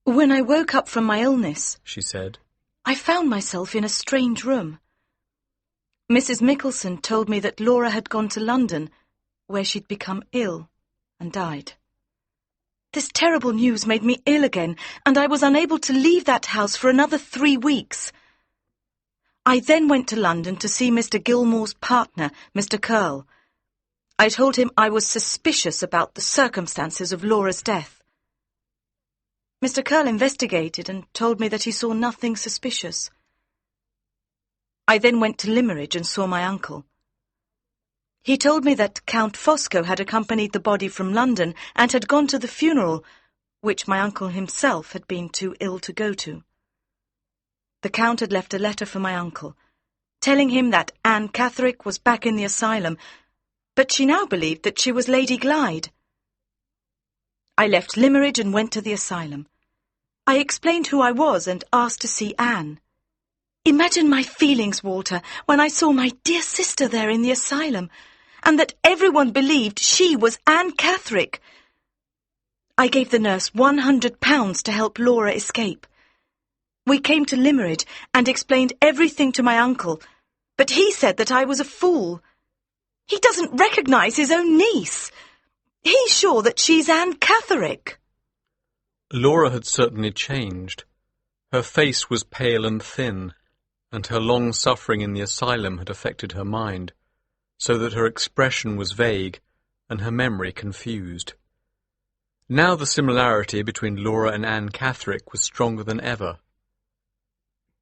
"When I woke up from my illness," she said, "I found myself in a strange room. Mrs. Mickelson told me that Laura had gone to London, where she'd become ill and died. This terrible news made me ill again, and I was unable to leave that house for another 3 weeks. I then went to London to see Mr. Gilmore's partner, Mr. Curl. I told him I was suspicious about the circumstances of Laura's death. Mr. Curl investigated and told me that he saw nothing suspicious. I then went to Limmeridge and saw my uncle. He told me that Count Fosco had accompanied the body from London and had gone to the funeral, which my uncle himself had been too ill to go to. The Count had left a letter for my uncle, telling him that Anne Catherick was back in the asylum, but she now believed that she was Lady Glyde. I left Limmeridge and went to the asylum. I explained who I was and asked to see Anne. Imagine my feelings, Walter, when I saw my dear sister there in the asylum, and that everyone believed she was Anne Catherick. I gave the nurse £100 to help Laura escape. We came to Limmeridge and explained everything to my uncle, but he said that I was a fool. He doesn't recognise his own niece. He's sure that she's Anne Catherick." Laura had certainly changed. Her face was pale and thin, and her long suffering in the asylum had affected her mind, so that her expression was vague and her memory confused. Now the similarity between Laura and Anne Catherick was stronger than ever.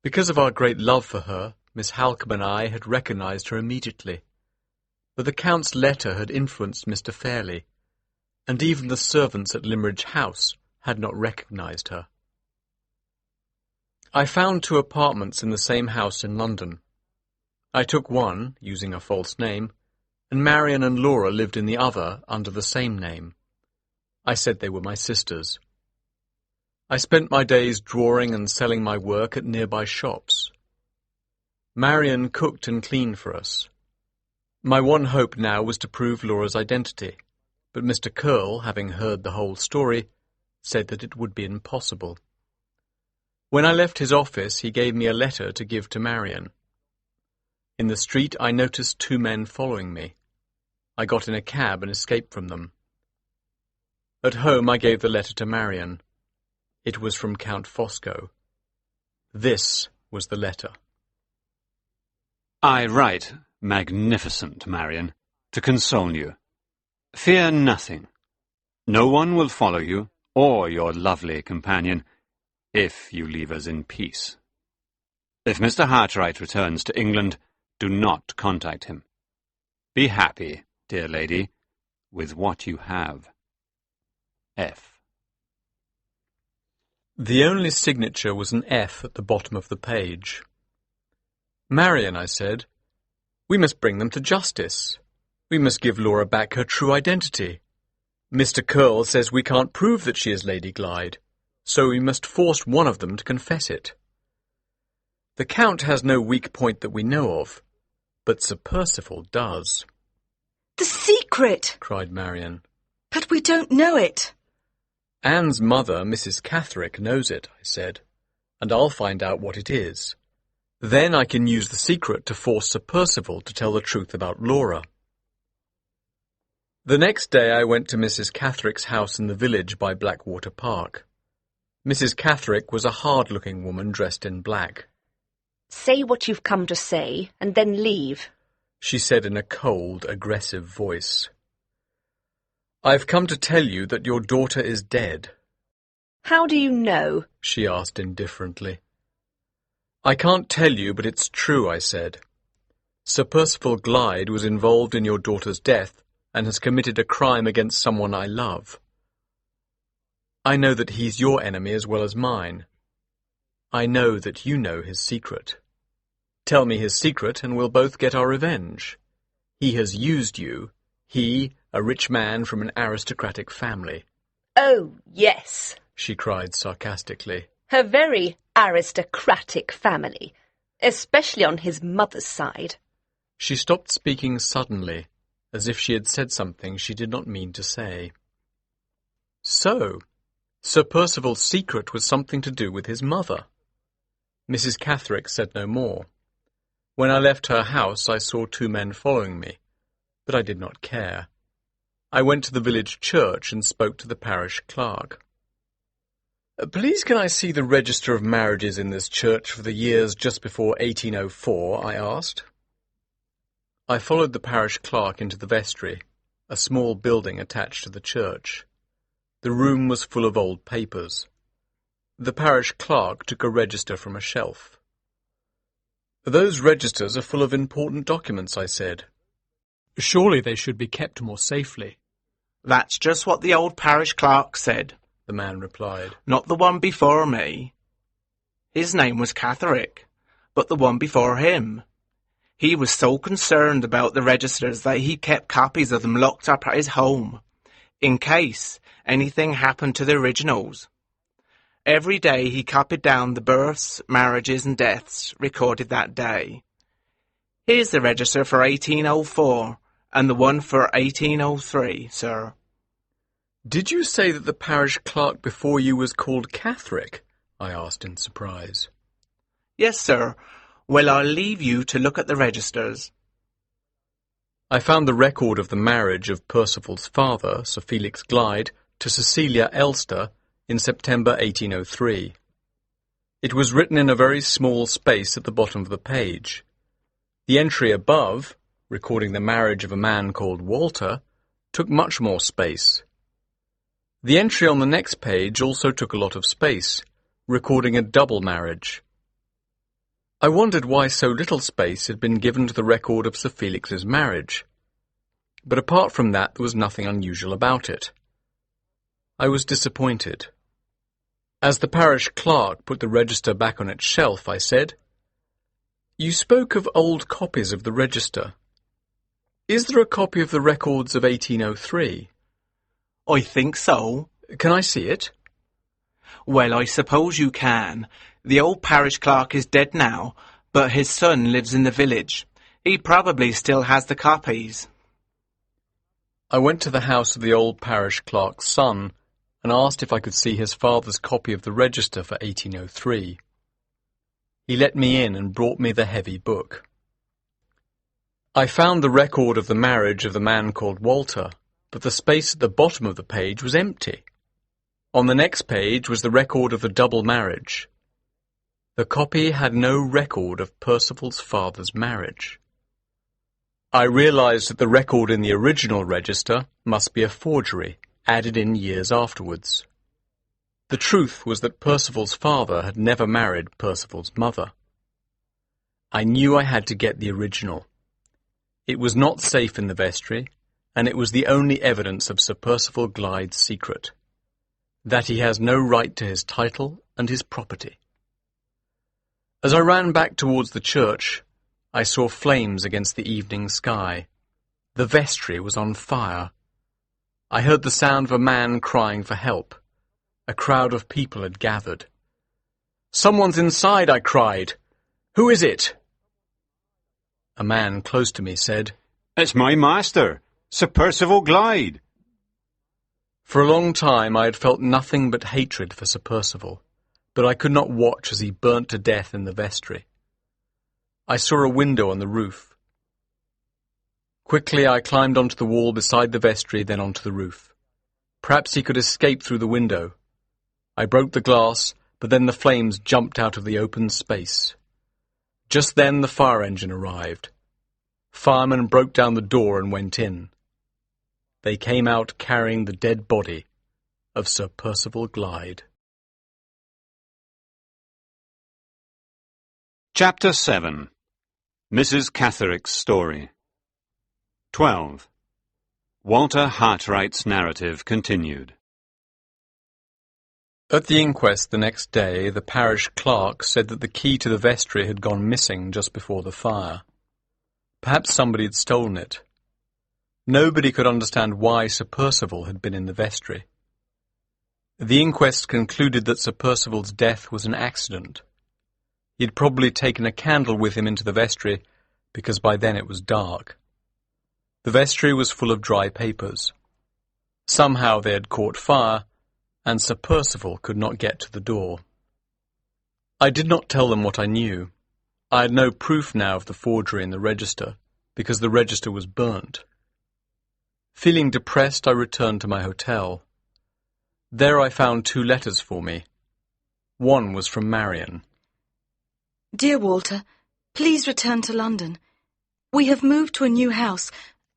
Because of our great love for her, Miss Halcombe and I had recognised her immediately. But the Count's letter had influenced Mr. Fairlie, and even the servants at Limmeridge House had not recognised her. I found 2 apartments in the same house in London. I took one, using a false name, and Marian and Laura lived in the other under the same name. I said they were my sisters. I spent my days drawing and selling my work at nearby shops. Marian cooked and cleaned for us. My one hope now was to prove Laura's identity, but Mr. Curl, having heard the whole story, said that it would be impossible. When I left his office, he gave me a letter to give to Marian. In the street, I noticed 2 men following me. I got in a cab and escaped from them. At home, I gave the letter to Marian. It was from Count Fosco. This was the letter. "I write, magnificent Marian, to console you. Fear nothing. No one will follow you or your lovely companion, if you leave us in peace. If Mr. Hartright returns to England, do not contact him. Be happy, dear lady, with what you have. F. The only signature was an F at the bottom of the page. Marion, I said, we must bring them to justice. We must give Laura back her true identity. Mr. Curl says we can't prove that she is Lady Glyde, so we must force one of them to confess it. The Count has no weak point that we know of, but Sir Percival does. The secret! Cried Marion. But we don't know it. Anne's mother, Mrs. Catherick, knows it, I said, and I'll find out what it is. Then I can use the secret to force Sir Percival to tell the truth about Laura. The next day I went to Mrs. Catherick's house in the village by Blackwater Park. Mrs. Catherick was a hard-looking woman dressed in black. Say what you've come to say, and then leave, she said in a cold, aggressive voice. I've come to tell you that your daughter is dead. How do you know? She asked indifferently. I can't tell you, but it's true, I said. Sir Percival Glyde was involved in your daughter's death and has committed a crime against someone I love. I know that he's your enemy as well as mine. I know that you know his secret. Tell me his secret and we'll both get our revenge. He has used you. He, a rich man from an aristocratic family. Oh, yes, she cried sarcastically. A very aristocratic family, especially on his mother's side. She stopped speaking suddenly, as if she had said something she did not mean to say. So, Sir Percival's secret was something to do with his mother. Mrs. Catherick said no more. When I left her house, I saw two men following me, but I did not care. I went to the village church and spoke to the parish clerk. Please can I see the register of marriages in this church for the years just before 1804, I asked. I followed the parish clerk into the vestry, a small building attached to the church. The room was full of old papers. The parish clerk took a register from a shelf. Those registers are full of important documents, I said. Surely they should be kept more safely. That's just what the old parish clerk said, the man replied. Not the one before me. His name was Catherick, but the one before him. He was so concerned about the registers that he kept copies of them locked up at his home, in case anything happened to the originals. Every day he copied down the births, marriages and deaths recorded that day. Here's the register for 1804 and the one for 1803, sir. Did you say that the parish clerk before you was called Catherick? I asked in surprise. Yes, sir. Well, I'll leave you to look at the registers. I found the record of the marriage of Percival's father, Sir Felix Glyde, to Cecilia Elster in September 1803. It was written in a very small space at the bottom of the page. The entry above, recording the marriage of a man called Walter, took much more space. The entry on the next page also took a lot of space, recording a double marriage. I wondered why so little space had been given to the record of Sir Felix's marriage, but apart from that there was nothing unusual about it. I was disappointed. As the parish clerk put the register back on its shelf, I said, You spoke of old copies of the register. Is there a copy of the records of 1803? I think so. Can I see it? Well, I suppose you can. The old parish clerk is dead now, but his son lives in the village. He probably still has the copies. I went to the house of the old parish clerk's son and asked if I could see his father's copy of the register for 1803. He let me in and brought me the heavy book. I found the record of the marriage of the man called Walter, but the space at the bottom of the page was empty. On the next page was the record of the double marriage. The copy had no record of Percival's father's marriage. I realized that the record in the original register must be a forgery, added in years afterwards. The truth was that Percival's father had never married Percival's mother. I knew I had to get the original. It was not safe in the vestry, and it was the only evidence of Sir Percival Glyde's secret, that he has no right to his title and his property. As I ran back towards the church, I saw flames against the evening sky. The vestry was on fire. I heard the sound of a man crying for help. A crowd of people had gathered. "Someone's inside," I cried. "Who is it?" A man close to me said, "It's my master, Sir Percival Glyde." For a long time I had felt nothing but hatred for Sir Percival, but I could not watch as he burnt to death in the vestry. I saw a window on the roof. Quickly I climbed onto the wall beside the vestry, then onto the roof. Perhaps he could escape through the window. I broke the glass, but then the flames jumped out of the open space. Just then the fire engine arrived. Firemen broke down the door and went in. They came out carrying the dead body of Sir Percival Glyde. Chapter 7. Mrs. Catherwick's Story. 12. Walter Hartright's narrative continued. At the inquest the next day, the parish clerk said that the key to the vestry had gone missing just before the fire. Perhaps somebody had stolen it. Nobody could understand why Sir Percival had been in the vestry. The inquest concluded that Sir Percival's death was an accident. He had probably taken a candle with him into the vestry, because by then it was dark. The vestry was full of dry papers. Somehow they had caught fire, and Sir Percival could not get to the door. I did not tell them what I knew. I had no proof now of the forgery in the register, because the register was burnt. Feeling depressed, I returned to my hotel. There I found 2 letters for me. One was from Marion. Dear Walter, please return to London. We have moved to a new house.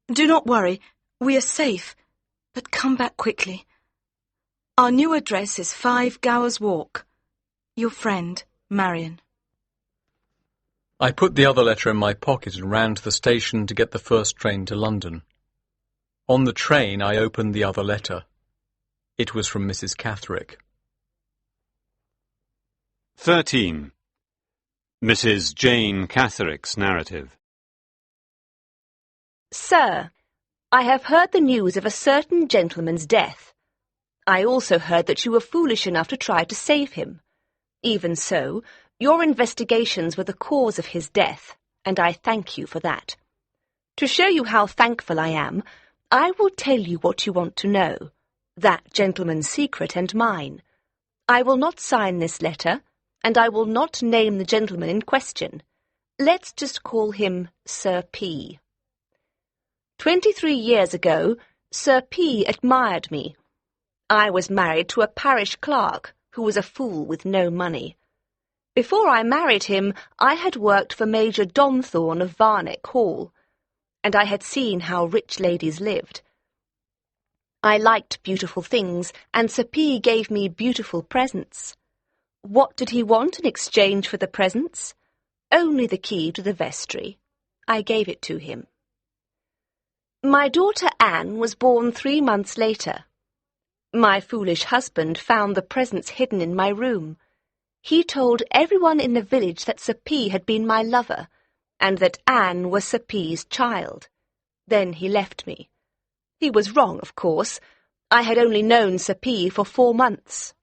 Do not worry, we are safe, but come back quickly. Our new address is 5 Gower's Walk. Your friend, Marion. I put the other letter in my pocket and ran to the station to get the first train to London. On the train I opened the other letter. It was from Mrs. Catherwick. 13. Mrs. Jane Catherwick's narrative. Sir, I have heard the news of a certain gentleman's death. I also heard that you were foolish enough to try to save him. Even so, your investigations were the cause of his death, and I thank you for that. To show you how thankful I am, I will tell you what you want to know, that gentleman's secret and mine. I will not sign this letter, and I will not name the gentleman in question. Let's just call him Sir P. 23 years ago, Sir P. admired me. I was married to a parish clerk who was a fool with no money. Before I married him, I had worked for Major Domthorne of Varnick Hall, and I had seen how rich ladies lived. I liked beautiful things, and Sir P. gave me beautiful presents. What did he want in exchange for the presents? Only the key to the vestry. I gave it to him. My daughter Anne was born 3 months later. My foolish husband found the presents hidden in my room. He told everyone in the village that Sir P. had been my lover, and that Anne was Sir P.'s child. Then he left me. He was wrong, of course. I had only known Sir P. for 4 months.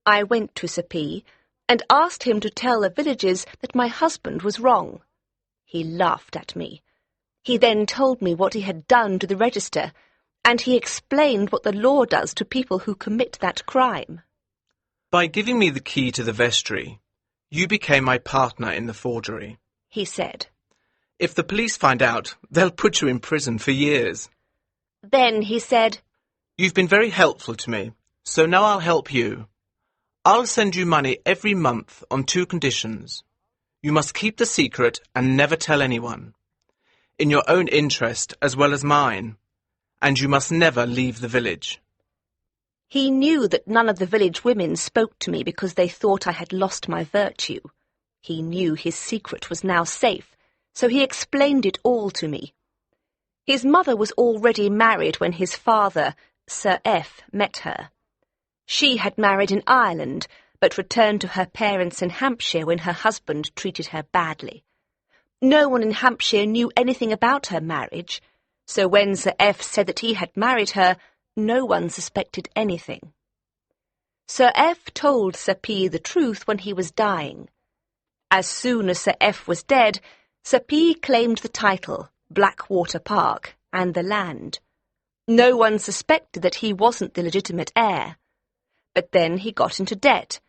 I went to Sir P. and asked him to tell the villagers that my husband was wrong. He laughed at me. He then told me what he had done to the register, and he explained what the law does to people who commit that crime. By giving me the key to the vestry, you became my partner in the forgery, he said. If the police find out, they'll put you in prison for years. Then he said, You've been very helpful to me, so now I'll help you. I'll send you money every month on 2 conditions. You must keep the secret and never tell anyone, in your own interest as well as mine, and you must never leave the village. He knew that none of the village women spoke to me because they thought I had lost my virtue. He knew his secret was now safe, so he explained it all to me. His mother was already married when his father, Sir F., met her. She had married in Ireland, but returned to her parents in Hampshire when her husband treated her badly. No one in Hampshire knew anything about her marriage, so when Sir F. said that he had married her, no one suspected anything. Sir F. told Sir P. the truth when he was dying. As soon as Sir F. was dead, Sir P. claimed the title, Blackwater Park, and the land. No one suspected that he wasn't the legitimate heir. But then he got into debt,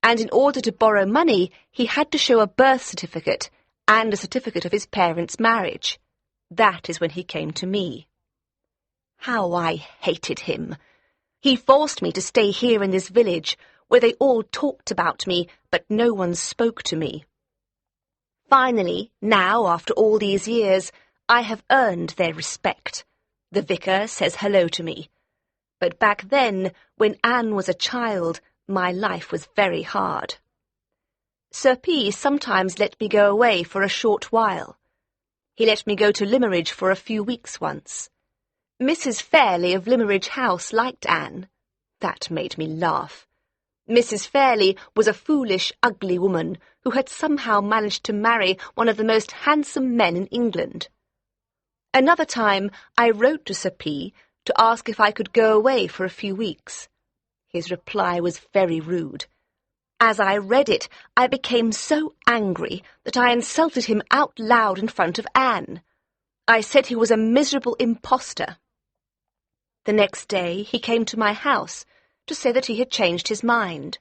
and in order to borrow money, he had to show a birth certificate and a certificate of his parents' marriage. That is when he came to me. How I hated him! He forced me to stay here in this village, where they all talked about me, but no one spoke to me. Finally, now, after all these years, I have earned their respect. The vicar says hello to me. But back then, when Anne was a child, my life was very hard. Sir P. sometimes let me go away for a short while. He let me go to Limmeridge for a few weeks once. Mrs. Fairley of Limmeridge House liked Anne. That made me laugh. Mrs. Fairley was a foolish, ugly woman who had somehow managed to marry one of the most handsome men in England. Another time I wrote to Sir P. to ask if I could go away for a few weeks. His reply was very rude. As I read it, I became so angry that I insulted him out loud in front of Anne. I said he was a miserable impostor. The next day he came to my house to say that he had changed his mind.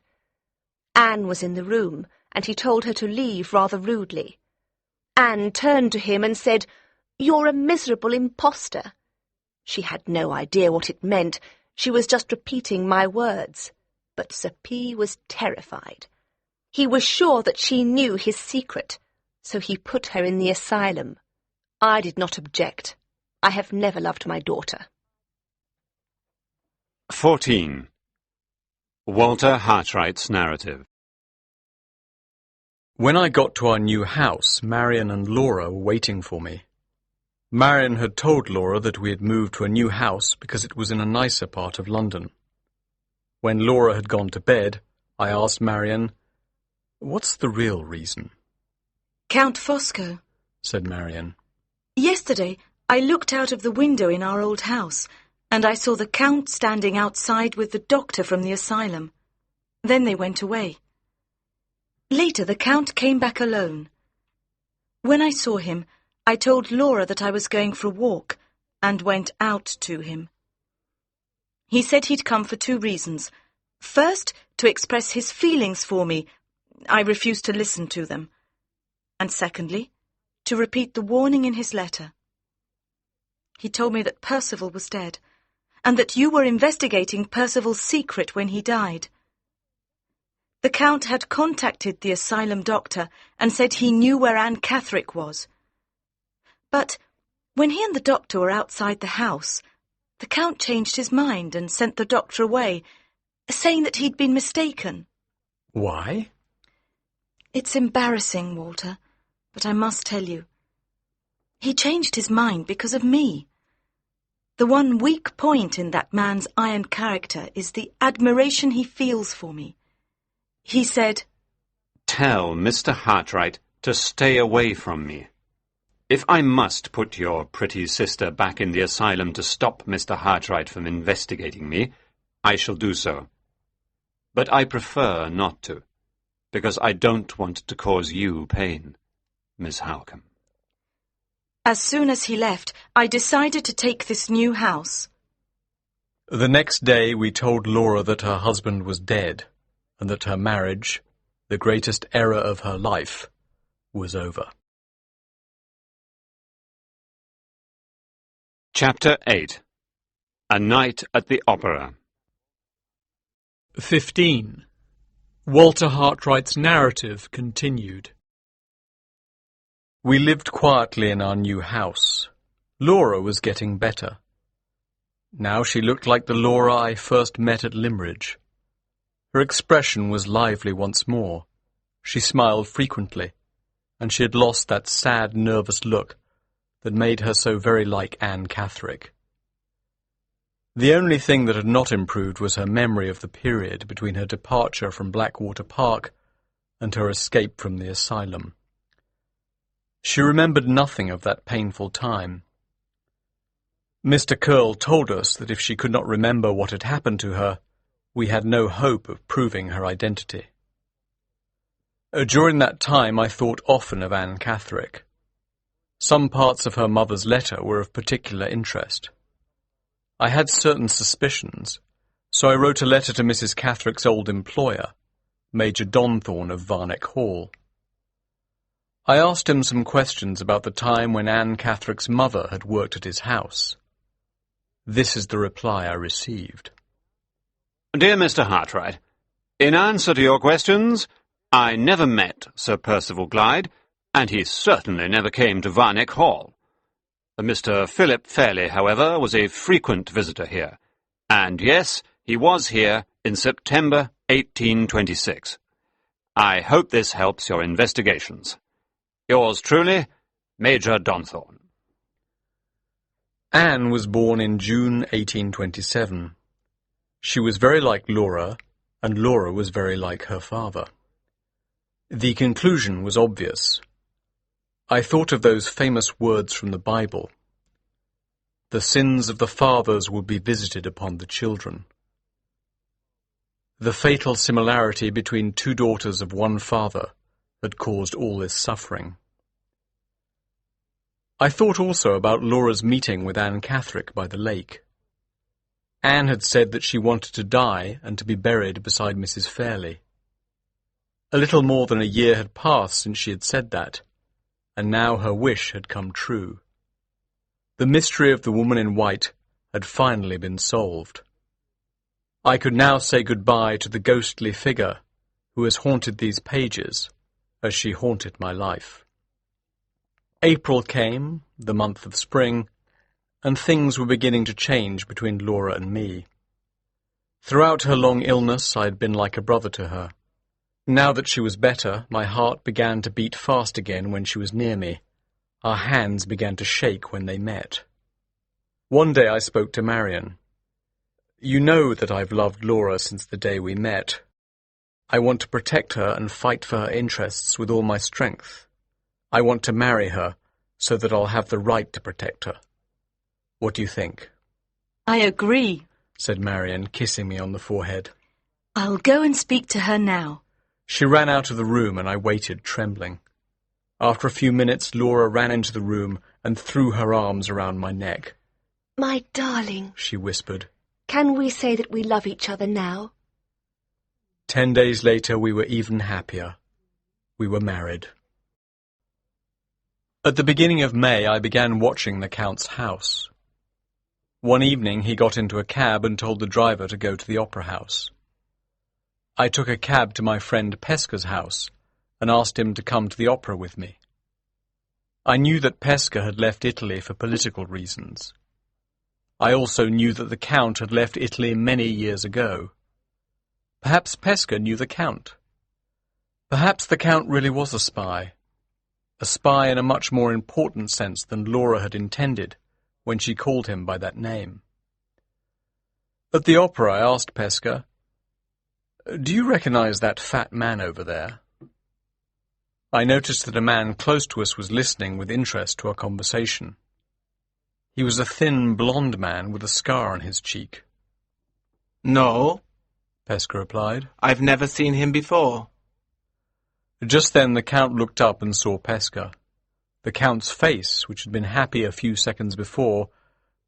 Anne was in the room, and he told her to leave rather rudely. Anne turned to him and said, "You're a miserable impostor." She had no idea what it meant. She was just repeating my words. But Sir P. was terrified. He was sure that she knew his secret, so he put her in the asylum. I did not object. I have never loved my daughter. 14. Walter Hartright's narrative. When I got to our new house, Marion and Laura were waiting for me. Marion had told Laura that we had moved to a new house because it was in a nicer part of London. When Laura had gone to bed, I asked Marion, "What's the real reason?" Count Fosco, said Marion. Yesterday I looked out of the window in our old house, and I saw the Count standing outside with the doctor from the asylum. Then they went away. Later the Count came back alone. When I saw him, I told Laura that I was going for a walk, and went out to him. He said he'd come for 2 reasons. First, to express his feelings for me. I refused to listen to them. And secondly, to repeat the warning in his letter. He told me that Percival was dead, and that you were investigating Percival's secret when he died. The Count had contacted the asylum doctor and said he knew where Anne Catherick was. But when he and the doctor were outside the house, the Count changed his mind and sent the doctor away, saying that he'd been mistaken. Why? It's embarrassing, Walter, but I must tell you. He changed his mind because of me. The one weak point in that man's iron character is the admiration he feels for me. He said, "Tell Mr. Hartright to stay away from me. If I must put your pretty sister back in the asylum to stop Mr. Hartright from investigating me, I shall do so. But I prefer not to, because I don't want to cause you pain, Miss Halcombe." As soon as he left, I decided to take this new house. The next day we told Laura that her husband was dead, and that her marriage, the greatest error of her life, was over. Chapter 8. A Night at the Opera. 15. Walter Hartright's narrative continued. We lived quietly in our new house. Laura was getting better. Now she looked like the Laura I first met at Limmeridge. Her expression was lively once more. She smiled frequently, and she had lost that sad, nervous look that made her so very like Anne Catherick. The only thing that had not improved was her memory of the period between her departure from Blackwater Park and her escape from the asylum. She remembered nothing of that painful time. Mr. Curl told us that if she could not remember what had happened to her, we had no hope of proving her identity. During that time I thought often of Anne Catherick. Some parts of her mother's letter were of particular interest. I had certain suspicions, so I wrote a letter to Mrs. Catherick's old employer, Major Donthorne of Varneck Hall. I asked him some questions about the time when Anne Catherick's mother had worked at his house. This is the reply I received. Dear Mr. Hartright, in answer to your questions, I never met Sir Percival Glyde, and he certainly never came to Varneck Hall. Mr. Philip Fairley, however, was a frequent visitor here, and yes, he was here in September 1826. I hope this helps your investigations. Yours truly, Major Donthorne. Anne was born in June 1827. She was very like Laura, and Laura was very like her father. The conclusion was obvious. I thought of those famous words from the Bible. The sins of the fathers would be visited upon the children. The fatal similarity between two daughters of one father had caused all this suffering. I thought also about Laura's meeting with Anne Catherick by the lake. Anne had said that she wanted to die and to be buried beside Mrs. Fairley. A little more than a year had passed since she had said that, and now her wish had come true. The mystery of the woman in white had finally been solved. I could now say goodbye to the ghostly figure who has haunted these pages as she haunted my life. April came, the month of spring, and things were beginning to change between Laura and me. Throughout her long illness I had been like a brother to her. Now that she was better, my heart began to beat fast again when she was near me. Our hands began to shake when they met. One day I spoke to Marion. You know that I've loved Laura since the day we met. I want to protect her and fight for her interests with all my strength. I want to marry her so that I'll have the right to protect her. What do you think? I agree, said Marion, kissing me on the forehead. I'll go and speak to her now. She ran out of the room and I waited, trembling. After a few minutes, Laura ran into the room and threw her arms around my neck. My darling, she whispered. Can we say that we love each other now? 10 days later, we were even happier. We were married. At the beginning of May, I began watching the Count's house. One evening, he got into a cab and told the driver to go to the opera house. I took a cab to my friend Pesca's house and asked him to come to the opera with me. I knew that Pesca had left Italy for political reasons. I also knew that the Count had left Italy many years ago. Perhaps Pesca knew the Count. Perhaps the Count really was a spy in a much more important sense than Laura had intended when she called him by that name. At the opera, I asked Pesca, "Do you recognize that fat man over there?" I noticed that a man close to us was listening with interest to our conversation. He was a thin, blond man with a scar on his cheek. No, Pesca replied. I've never seen him before. Just then the Count looked up and saw Pesca. The Count's face, which had been happy a few seconds before,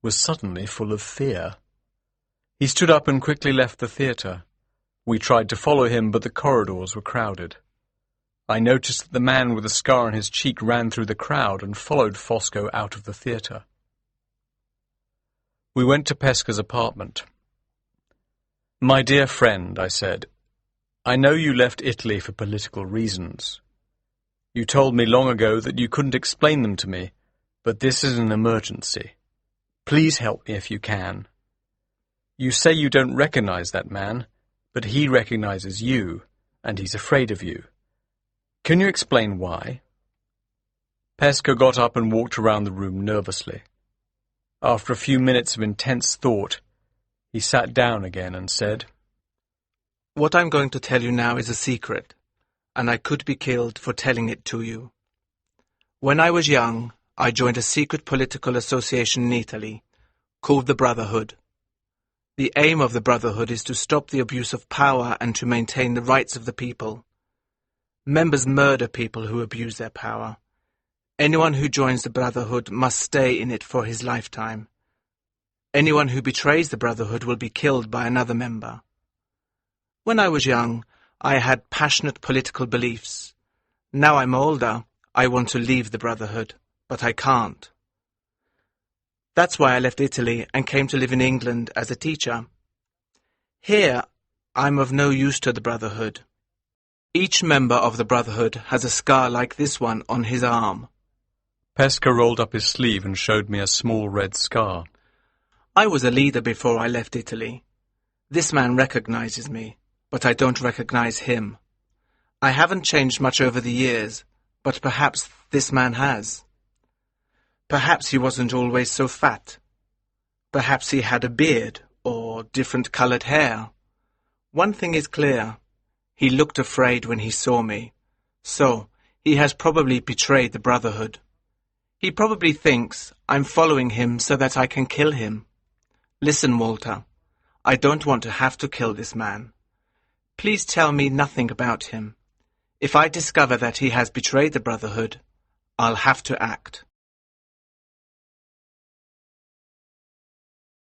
was suddenly full of fear. He stood up and quickly left the theatre. We tried to follow him, but the corridors were crowded. I noticed that the man with the scar on his cheek ran through the crowd and followed Fosco out of the theatre. We went to Pesca's apartment. "My dear friend," I said, "I know you left Italy for political reasons. You told me long ago that you couldn't explain them to me, but this is an emergency. Please help me if you can. You say you don't recognize that man, but he recognizes you, and he's afraid of you. Can you explain why? Pesca got up and walked around the room nervously. After a few minutes of intense thought, he sat down again and said, "What I'm going to tell you now is a secret, and I could be killed for telling it to you. When I was young, I joined a secret political association in Italy called the Brotherhood. The aim of the Brotherhood is to stop the abuse of power and to maintain the rights of the people. Members murder people who abuse their power. Anyone who joins the Brotherhood must stay in it for his lifetime. Anyone who betrays the Brotherhood will be killed by another member. When I was young, I had passionate political beliefs. Now I'm older, I want to leave the Brotherhood, but I can't. That's why I left Italy and came to live in England as a teacher. Here, I'm of no use to the Brotherhood. Each member of the Brotherhood has a scar like this one on his arm." Pesca rolled up his sleeve and showed me a small red scar. "I was a leader before I left Italy. This man recognizes me, but I don't recognize him. I haven't changed much over the years, but perhaps this man has. Perhaps he wasn't always so fat. Perhaps he had a beard or different-colored hair. One thing is clear. He looked afraid when he saw me, so he has probably betrayed the Brotherhood. He probably thinks I'm following him so that I can kill him. Listen, Walter, I don't want to have to kill this man. Please tell me nothing about him. If I discover that he has betrayed the Brotherhood, I'll have to act."